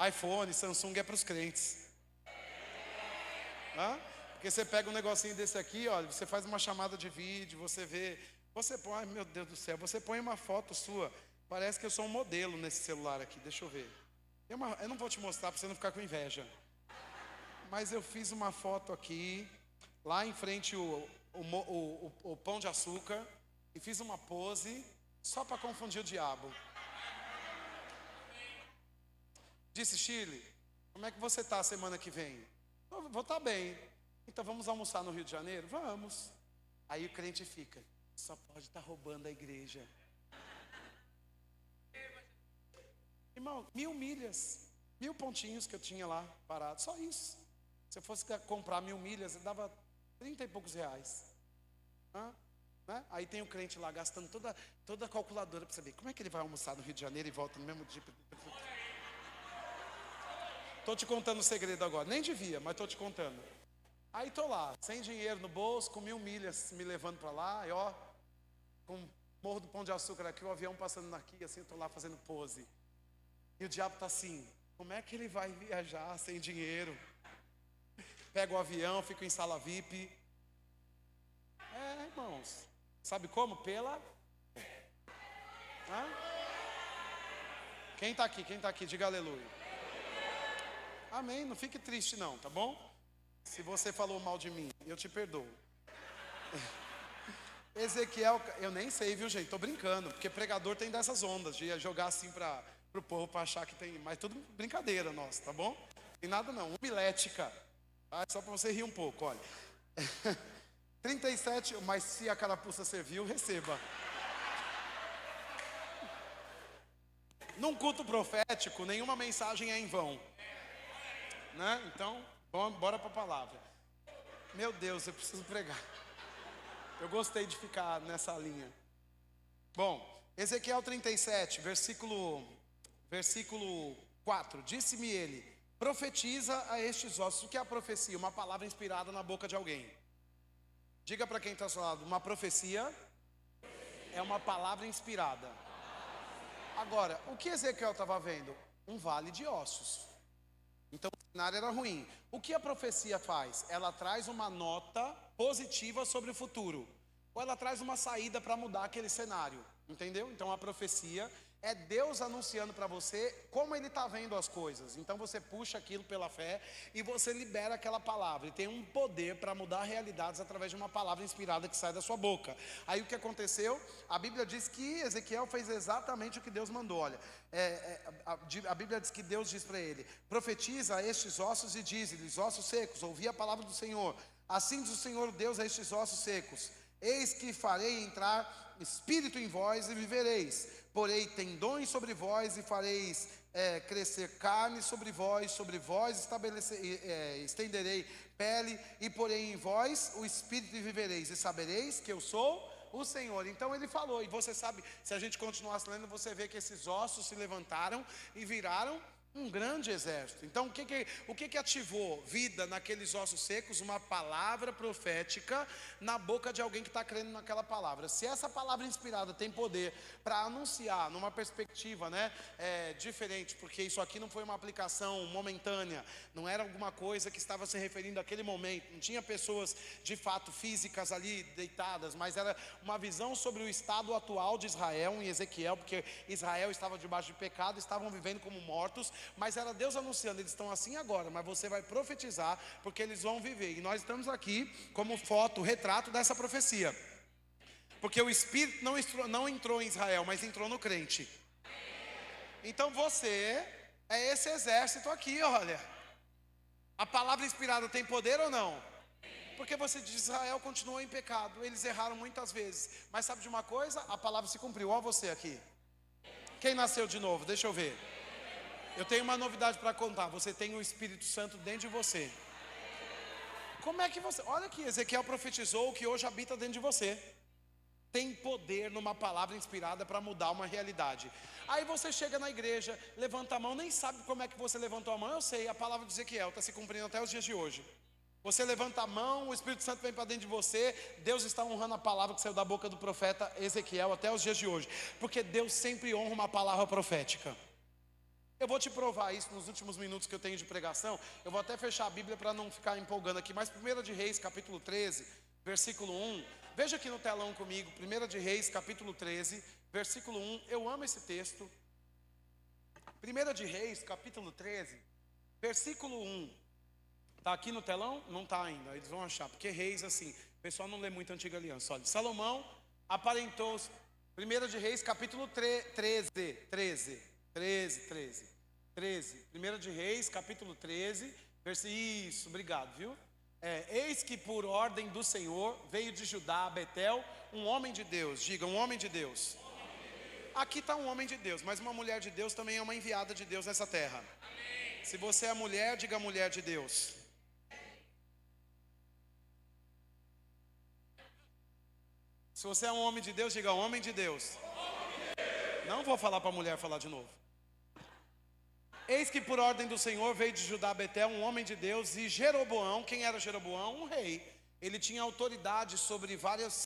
iPhone, Samsung é para os crentes. Porque você pega um negocinho desse aqui, olha, você faz uma chamada de vídeo, você vê, você põe, meu Deus do céu, você põe uma foto sua, parece que eu sou um modelo nesse celular aqui, deixa eu ver. Eu não vou te mostrar para você não ficar com inveja. Mas eu fiz uma foto aqui, lá em frente o pão de açúcar, e fiz uma pose só para confundir o diabo. Disse, Shirley, como é que você está a semana que vem? Vou estar bem. Então vamos almoçar no Rio de Janeiro? Vamos. Aí o crente fica, só pode estar roubando a igreja. Irmão, 1000 milhas, 1000 pontinhos que eu tinha lá parado, só isso. Se eu fosse comprar 1000 milhas, eu dava 30 e poucos reais. Né? Aí tem o crente lá gastando toda a calculadora para saber como é que ele vai almoçar no Rio de Janeiro e volta no mesmo dia. Estou te contando um segredo agora, nem devia, mas estou te contando. Aí estou lá, sem dinheiro no bolso, com 1000 milhas me levando para lá, e com o Morro do Pão de Açúcar aqui, o avião passando aqui, assim, estou lá fazendo pose. E o diabo está assim, como é que ele vai viajar sem dinheiro? Pega o avião, fica em sala VIP. Irmãos, sabe como? Pela... Quem está aqui, diga aleluia. Amém, não fique triste não, tá bom? Se você falou mal de mim, eu te perdoo. Ezequiel, eu nem sei, viu gente, tô brincando, porque pregador tem dessas ondas, de jogar assim para o povo para achar que tem, mas tudo brincadeira nossa, tá bom? Tem nada não, homilética, só para você rir um pouco, olha. 37, mas se a carapuça serviu, receba. Num culto profético, nenhuma mensagem é em vão, né? Então, bora para a palavra. Meu Deus, eu preciso pregar. Eu gostei de ficar nessa linha. Bom, Ezequiel 37, versículo 4. Disse-me ele: profetiza a estes ossos. O que é a profecia? Uma palavra inspirada na boca de alguém. Diga para quem está ao seu lado: uma profecia é uma palavra inspirada. Agora, o que Ezequiel estava vendo? Um vale de ossos. Então o cenário era ruim. O que a profecia faz? Ela traz uma nota positiva sobre o futuro, ou ela traz uma saída para mudar aquele cenário. Entendeu? Então a profecia é Deus anunciando para você como Ele está vendo as coisas. Então você puxa aquilo pela fé e você libera aquela palavra. E tem um poder para mudar realidades através de uma palavra inspirada que sai da sua boca. Aí o que aconteceu? A Bíblia diz que Ezequiel fez exatamente o que Deus mandou. Olha, a Bíblia diz que Deus diz para ele: profetiza a estes ossos e diz-lhes: ossos secos, ouvi a palavra do Senhor. Assim diz o Senhor Deus a estes ossos secos: eis que farei entrar espírito em vós e vivereis. Porei tendões sobre vós e fareis crescer carne sobre vós estenderei pele e porei em vós o espírito e vivereis. E sabereis que eu sou o Senhor. Então ele falou, e você sabe, se a gente continuasse lendo, você vê que esses ossos se levantaram e viraram um grande exército. Então o que ativou vida naqueles ossos secos? Uma palavra profética na boca de alguém que está crendo naquela palavra. Se essa palavra inspirada tem poder para anunciar numa perspectiva, né, diferente, porque isso aqui não foi uma aplicação momentânea, não era alguma coisa que estava se referindo àquele momento, não tinha pessoas de fato físicas ali deitadas, mas era uma visão sobre o estado atual de Israel em Ezequiel, porque Israel estava debaixo de pecado, estavam vivendo como mortos, mas era Deus anunciando: eles estão assim agora, mas você vai profetizar, porque eles vão viver. E nós estamos aqui como foto, retrato dessa profecia, porque o Espírito não entrou em Israel, mas entrou no crente. Então você é esse exército aqui, olha. A palavra inspirada tem poder ou não? Porque você diz: Israel continuou em pecado, eles erraram muitas vezes, mas sabe de uma coisa? A palavra se cumpriu. Olha você aqui. Quem nasceu de novo? Deixa eu ver. Eu tenho uma novidade para contar. Você tem o Espírito Santo dentro de você. Como é que você... Olha aqui, Ezequiel profetizou o que hoje habita dentro de você. Tem poder numa palavra inspirada para mudar uma realidade. Aí você chega na igreja, levanta a mão, nem sabe como é que você levantou a mão. Eu sei, a palavra de Ezequiel está se cumprindo até os dias de hoje. Você levanta a mão, o Espírito Santo vem para dentro de você. Deus está honrando a palavra que saiu da boca do profeta Ezequiel até os dias de hoje. Porque Deus sempre honra uma palavra profética. Eu vou te provar isso nos últimos minutos que eu tenho de pregação. Eu vou até fechar a Bíblia para não ficar empolgando aqui. Mas 1 de Reis, capítulo 13, versículo 1. Veja aqui no telão comigo. 1 de Reis, capítulo 13, versículo 1. Eu amo esse texto. 1 de Reis, capítulo 13, versículo 1. Está aqui no telão? Não está ainda. Eles vão achar. Porque Reis, assim, o pessoal não lê muito a Antiga Aliança. Olha, Salomão aparentou... 1 de Reis, capítulo 13. 1 de Reis, capítulo 13, isso, obrigado, viu? Eis que por ordem do Senhor veio de Judá a Betel um homem de Deus. Diga, um homem de Deus. Aqui está um homem de Deus, mas uma mulher de Deus também é uma enviada de Deus nessa terra. Se você é mulher, diga mulher de Deus. Se você é um homem de Deus, diga homem de Deus. Não vou falar para a mulher falar de novo. Eis que por ordem do Senhor veio de Judá a Betel um homem de Deus, e Jeroboão, quem era Jeroboão? Um rei. Ele tinha autoridade sobre várias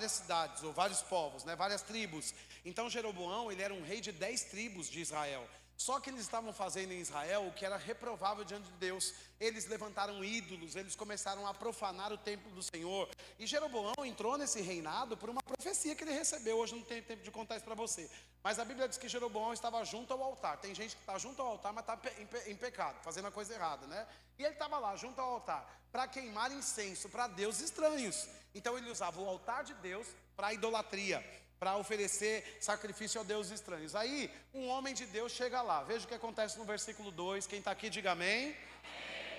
cidades, ou vários povos, né? Várias tribos. Então Jeroboão, ele era um rei de 10 tribos de Israel. Só que eles estavam fazendo em Israel o que era reprovável diante de Deus. Eles levantaram ídolos, eles começaram a profanar o templo do Senhor. E Jeroboão entrou nesse reinado por uma profecia que ele recebeu. Hoje não tenho tempo de contar isso para você. Mas a Bíblia diz que Jeroboão estava junto ao altar. Tem gente que está junto ao altar, mas está em pecado, fazendo a coisa errada, né? E ele estava lá, junto ao altar, para queimar incenso para deuses estranhos. Então ele usava o altar de Deus para idolatria, para oferecer sacrifício a deuses estranhos. Aí um homem de Deus chega lá. Veja o que acontece no versículo 2. Quem está aqui diga amém.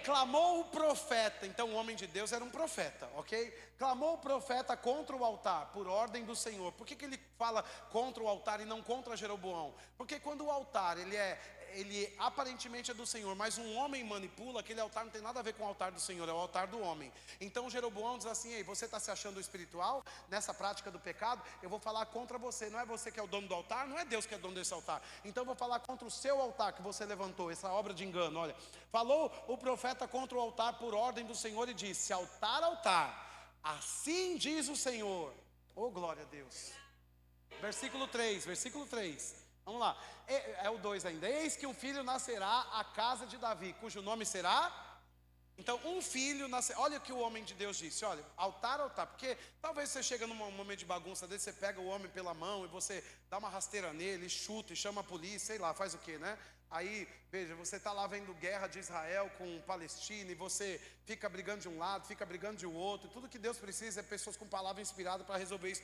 clamou o profeta. Então o homem de Deus era um profeta, ok? Clamou o profeta contra o altar, por ordem do Senhor. Por que ele fala contra o altar e não contra Jeroboão? Porque quando o altar, ele aparentemente é do Senhor, mas um homem manipula, aquele altar não tem nada a ver com o altar do Senhor, é o altar do homem. Então Jeroboão diz assim: ei, você está se achando espiritual nessa prática do pecado? Eu vou falar contra você. Não é você que é o dono do altar, não é Deus que é dono desse altar. Então eu vou falar contra o seu altar que você levantou, essa obra de engano. Olha, falou o profeta contra o altar por ordem do Senhor e disse: altar, altar, assim diz o Senhor. Oh, glória a Deus. Versículo 3. Vamos lá, é o 2 ainda. Eis que um filho nascerá à casa de Davi, cujo nome será... Então um filho nascerá. Olha o que o homem de Deus disse. Olha, altar, altar. Porque talvez você chega num momento de bagunça desse, você pega o homem pela mão e você dá uma rasteira nele, chuta e chama a polícia, sei lá, faz o que, né? Aí, veja, você está lá vendo guerra de Israel com Palestina, e você fica brigando de um lado, fica brigando de outro. Tudo que Deus precisa é pessoas com palavra inspirada para resolver isso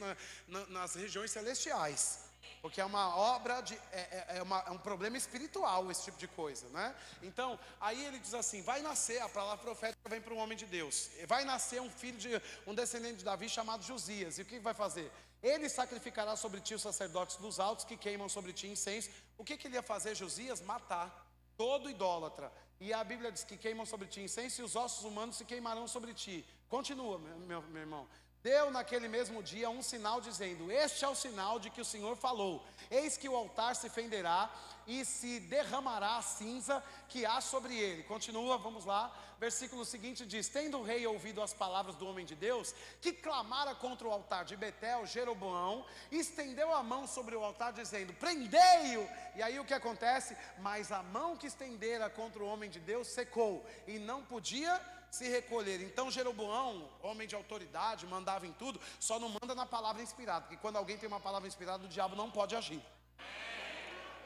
nas regiões celestiais. Porque é uma obra é um problema espiritual esse tipo de coisa, né? Então, aí ele diz assim: vai nascer, a palavra profética vem para um homem de Deus. Vai nascer um descendente de Davi chamado Josias. E o que vai fazer? Ele sacrificará sobre ti os sacerdotes dos altos que queimam sobre ti incenso. O que ele ia fazer, Josias? Matar todo idólatra. E a Bíblia diz que queimam sobre ti incenso e os ossos humanos se queimarão sobre ti. Continua, meu irmão. Deu naquele mesmo dia um sinal dizendo: este é o sinal de que o Senhor falou: eis que o altar se fenderá e se derramará a cinza que há sobre ele. Continua, vamos lá. Versículo seguinte diz: tendo o rei ouvido as palavras do homem de Deus, que clamara contra o altar de Betel, Jeroboão estendeu a mão sobre o altar dizendo: prendei-o. E aí o que acontece? Mas a mão que estendera contra o homem de Deus secou e não podia se recolher. Então Jeroboão, homem de autoridade, mandava em tudo, só não manda na palavra inspirada, porque quando alguém tem uma palavra inspirada, o diabo não pode agir.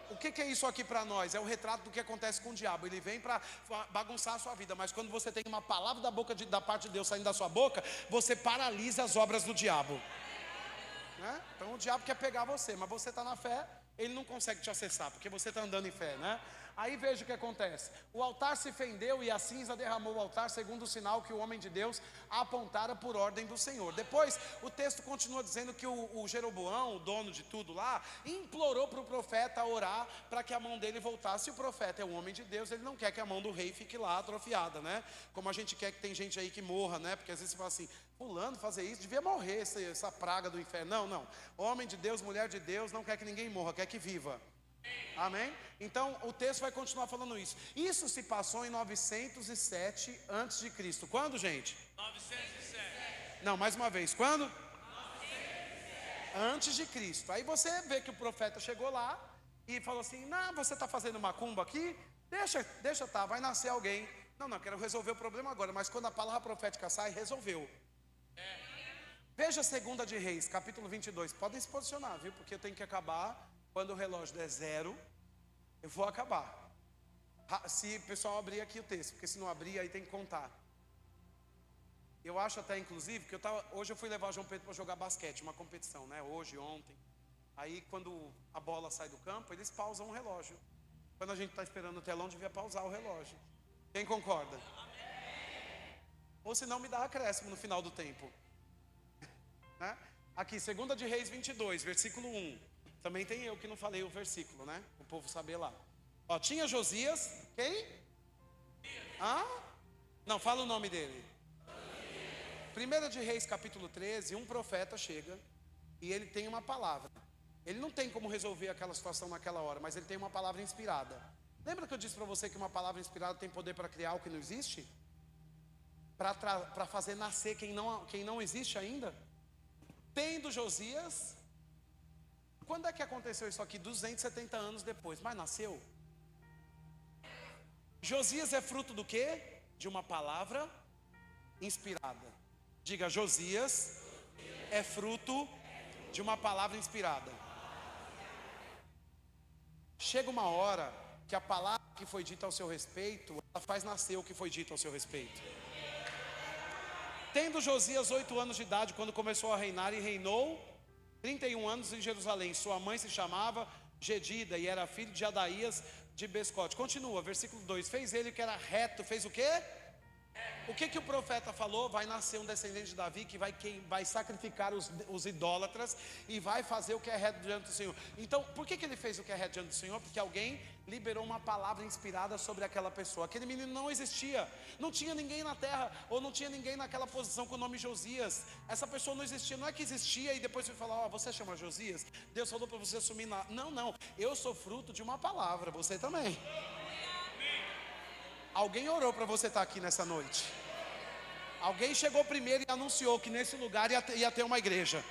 O que é isso aqui para nós? É o retrato do que acontece com o diabo. Ele vem para bagunçar a sua vida, mas quando você tem uma palavra da parte de Deus saindo da sua boca, você paralisa as obras do diabo, né? Então o diabo quer pegar você, mas você está na fé, ele não consegue te acessar, porque você está andando em fé, né? Aí veja o que acontece: o altar se fendeu e a cinza derramou o altar, segundo o sinal que o homem de Deus apontara por ordem do Senhor. Depois o texto continua dizendo que o Jeroboão, o dono de tudo lá, implorou para o profeta orar para que a mão dele voltasse. E o profeta é um homem de Deus, ele não quer que a mão do rei fique lá atrofiada, né? Como a gente quer que tem gente aí que morra, né? Porque às vezes você fala assim: fulano fazer isso, devia morrer, essa praga do inferno. Não, homem de Deus, mulher de Deus, não quer que ninguém morra, quer que viva. Amém? Então o texto vai continuar falando isso. Isso se passou em 907 antes de Cristo. Quando, gente? 907. Não, mais uma vez, quando? 907. Antes de Cristo. Aí você vê que o profeta chegou lá e falou assim: não, você está fazendo macumba aqui? Deixa tá, vai nascer alguém. Não, quero resolver o problema agora. Mas quando a palavra profética sai, resolveu. Veja 2 de Reis, capítulo 22. Podem se posicionar, viu? Porque eu tenho que acabar. Quando o relógio der 0, eu vou acabar. Se o pessoal abrir aqui o texto, porque se não abrir, aí tem que contar. Eu acho até, inclusive, que hoje eu fui levar o João Pedro para jogar basquete, uma competição, né? Hoje, ontem. Aí, quando a bola sai do campo, eles pausam o relógio. Quando a gente está esperando o telão, devia pausar o relógio. Quem concorda? Ou se não, me dá acréscimo no final do tempo. Né? Aqui, 2 de Reis 22, versículo 1. Também tem eu que não falei o versículo, né? O povo saber lá. Ó, tinha Josias, quem? Não, fala o nome dele. 1 de Reis, capítulo 13, um profeta chega e ele tem uma palavra. Ele não tem como resolver aquela situação naquela hora, mas ele tem uma palavra inspirada. Lembra que eu disse para você que uma palavra inspirada tem poder para criar o que não existe? Para fazer nascer quem não existe ainda? Tendo Josias... Quando é que aconteceu isso aqui? 270 anos depois, mas nasceu. Josias é fruto do quê? De uma palavra inspirada. Diga: Josias é fruto de uma palavra inspirada. Chega uma hora que a palavra que foi dita ao seu respeito, ela faz nascer o que foi dito ao seu respeito. Tendo Josias 8 anos de idade quando começou a reinar, e reinou 31 anos em Jerusalém. Sua mãe se chamava Gedida e era filho de Adaías de Bescote. Continua, versículo 2. Fez ele que era reto. Fez o quê? O que o profeta falou? Vai nascer um descendente de Davi que vai sacrificar os idólatras e vai fazer o que é reto diante do Senhor. Então, por que ele fez o que é reto diante do Senhor? Porque alguém liberou uma palavra inspirada sobre aquela pessoa. Aquele menino não existia, não tinha ninguém na terra, ou não tinha ninguém naquela posição com o nome Josias. Essa pessoa não existia, não é que existia e depois você fala, você chama Josias? Deus falou para você assumir na... Não, eu sou fruto de uma palavra, você também. Alguém orou para você estar aqui nessa noite. Alguém chegou primeiro e anunciou que nesse lugar ia ter uma igreja.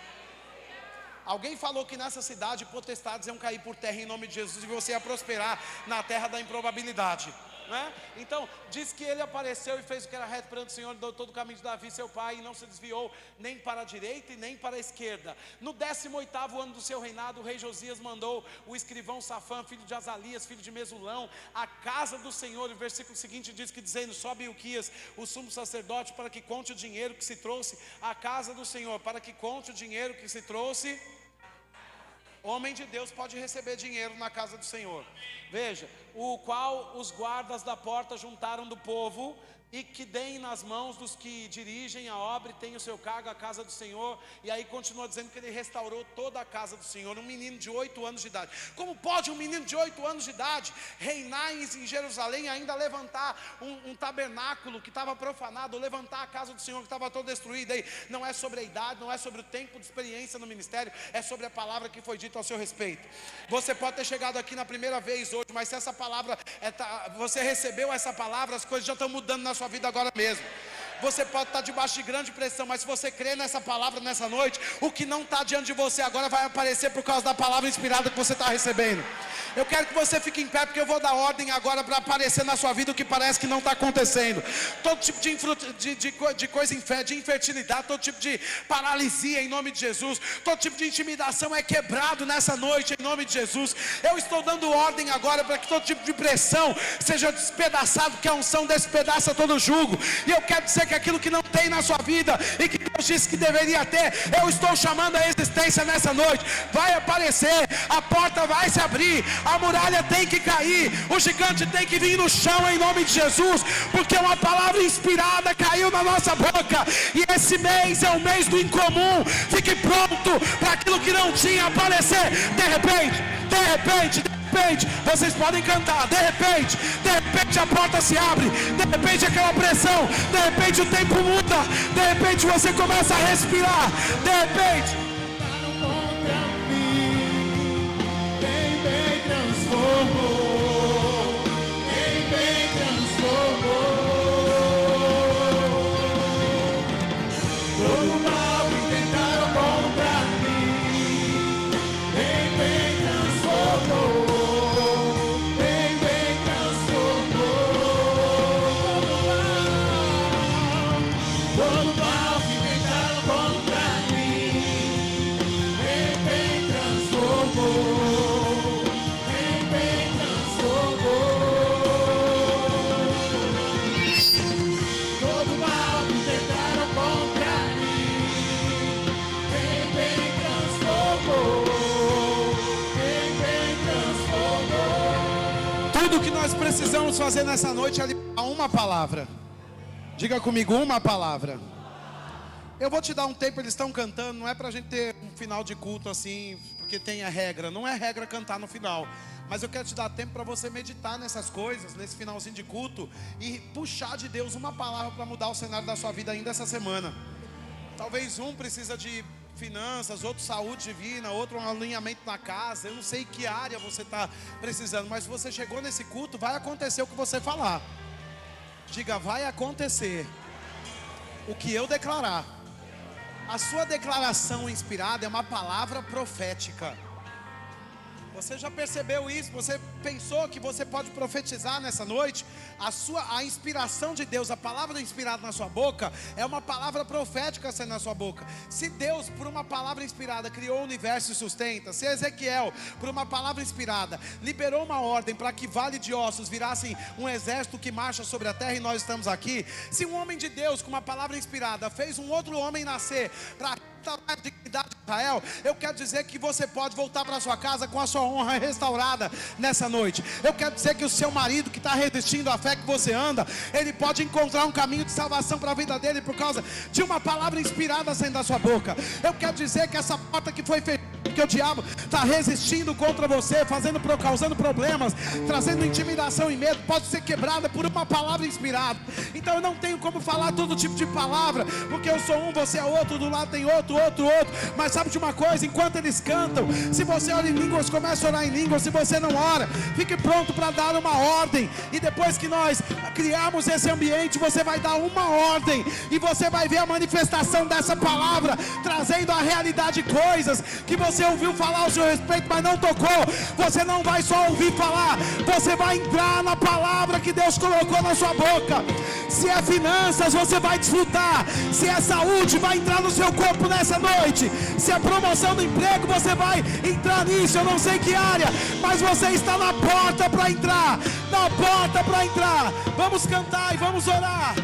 Alguém falou que nessa cidade potestades iam cair por terra em nome de Jesus e você ia prosperar na terra da improbabilidade, né? Então, diz que ele apareceu e fez o que era reto perante o Senhor, deu todo o caminho de Davi, seu pai, e não se desviou nem para a direita e nem para a esquerda. No 18º ano do seu reinado, o rei Josias mandou o escrivão Safã, filho de Azalias, filho de Mesulão, à casa do Senhor. O versículo seguinte diz que dizendo, sobe Ilquias, o sumo sacerdote, para que conte o dinheiro que se trouxe à casa do Senhor, para que conte o dinheiro que se trouxe. Homem de Deus pode receber dinheiro na casa do Senhor. Veja, o qual os guardas da porta juntaram do povo, e que deem nas mãos dos que dirigem a obra e têm o seu cargo a casa do Senhor. E aí continua dizendo que ele restaurou toda a casa do Senhor. Um menino de 8 anos de idade. Como pode um menino de 8 anos de idade reinar em Jerusalém, ainda levantar um tabernáculo que estava profanado, levantar a casa do Senhor que estava toda destruída? Aí não é sobre a idade, não é sobre o tempo de experiência no ministério, é sobre a palavra que foi dita ao seu respeito. Você pode ter chegado aqui na primeira vez hoje, mas se essa palavra você recebeu essa palavra, as coisas já estão mudando na sua vida agora mesmo. Você pode estar debaixo de grande pressão, mas se você crê nessa palavra nessa noite, o que não está diante de você agora vai aparecer por causa da palavra inspirada que você está recebendo. Eu quero que você fique em pé, porque eu vou dar ordem agora para aparecer na sua vida o que parece que não está acontecendo. Todo tipo de coisa de infertilidade, todo tipo de paralisia em nome de Jesus, todo tipo de intimidação é quebrado nessa noite em nome de Jesus. Eu estou dando ordem agora para que todo tipo de pressão seja despedaçado, porque a unção despedaça todo jugo. E eu quero dizer que aquilo que não tem na sua vida e que Deus disse que deveria ter, eu estou chamando a existência nessa noite. Vai aparecer, a porta vai se abrir, a muralha tem que cair, o gigante tem que vir no chão em nome de Jesus, porque uma palavra inspirada caiu na nossa boca. E esse mês é o mês do incomum. Fique pronto para aquilo que não tinha aparecer. De repente, vocês podem cantar. De repente a porta se abre. De repente aquela pressão, de repente o tempo muda. De repente você começa a respirar. De repente precisamos fazer nessa noite é liberar uma palavra. Diga comigo, uma palavra. Eu vou te dar um tempo, eles estão cantando. Não é pra gente ter um final de culto assim, porque tem a regra. Não é regra cantar no final. Mas eu quero te dar tempo para você meditar nessas coisas, nesse finalzinho de culto, e puxar de Deus uma palavra para mudar o cenário da sua vida ainda essa semana. Talvez um precisa de finanças, outro saúde divina, outro um alinhamento na casa. Eu não sei que área você está precisando, mas se você chegou nesse culto, vai acontecer o que você falar. Diga, vai acontecer o que eu declarar. A sua declaração inspirada é uma palavra profética. Você já percebeu isso? Você pensou que você pode profetizar nessa noite? A inspiração de Deus, a palavra inspirada na sua boca é uma palavra profética saindo na sua boca. Se Deus, por uma palavra inspirada, criou o universo e sustenta, se Ezequiel, por uma palavra inspirada, liberou uma ordem para que Vale de Ossos virassem um exército que marcha sobre a terra e nós estamos aqui, se um homem de Deus com uma palavra inspirada fez um outro homem nascer para a dignidade de Israel, eu quero dizer que você pode voltar para sua casa com a sua honra restaurada nessa noite. noite. Eu quero dizer que o seu marido que está resistindo à fé que você anda, ele pode encontrar um caminho de salvação para a vida dele por causa de uma palavra inspirada saindo da sua boca. Eu quero dizer que essa porta que foi fechada, que o diabo está resistindo contra você, causando problemas, trazendo intimidação e medo, pode ser quebrada por uma palavra inspirada. Então eu não tenho como falar todo tipo de palavra, porque eu sou um, você é outro, do lado tem outro. Mas sabe de uma coisa? Enquanto eles cantam, se você ora em línguas, comece a orar em línguas. Se você não ora, fique pronto para dar uma ordem. E depois que nós criarmos esse ambiente, você vai dar uma ordem e você vai ver a manifestação dessa palavra trazendo à realidade coisas que você ouviu falar ao seu respeito, mas não tocou. Você não vai só ouvir falar, você vai entrar na palavra que Deus colocou na sua boca. Se é finanças, você vai desfrutar. Se é saúde, vai entrar no seu corpo nessa noite. Se é promoção do emprego, você vai entrar nisso. Eu não sei que área, mas você está na porta para entrar. Na porta para entrar. Vamos cantar e vamos orar.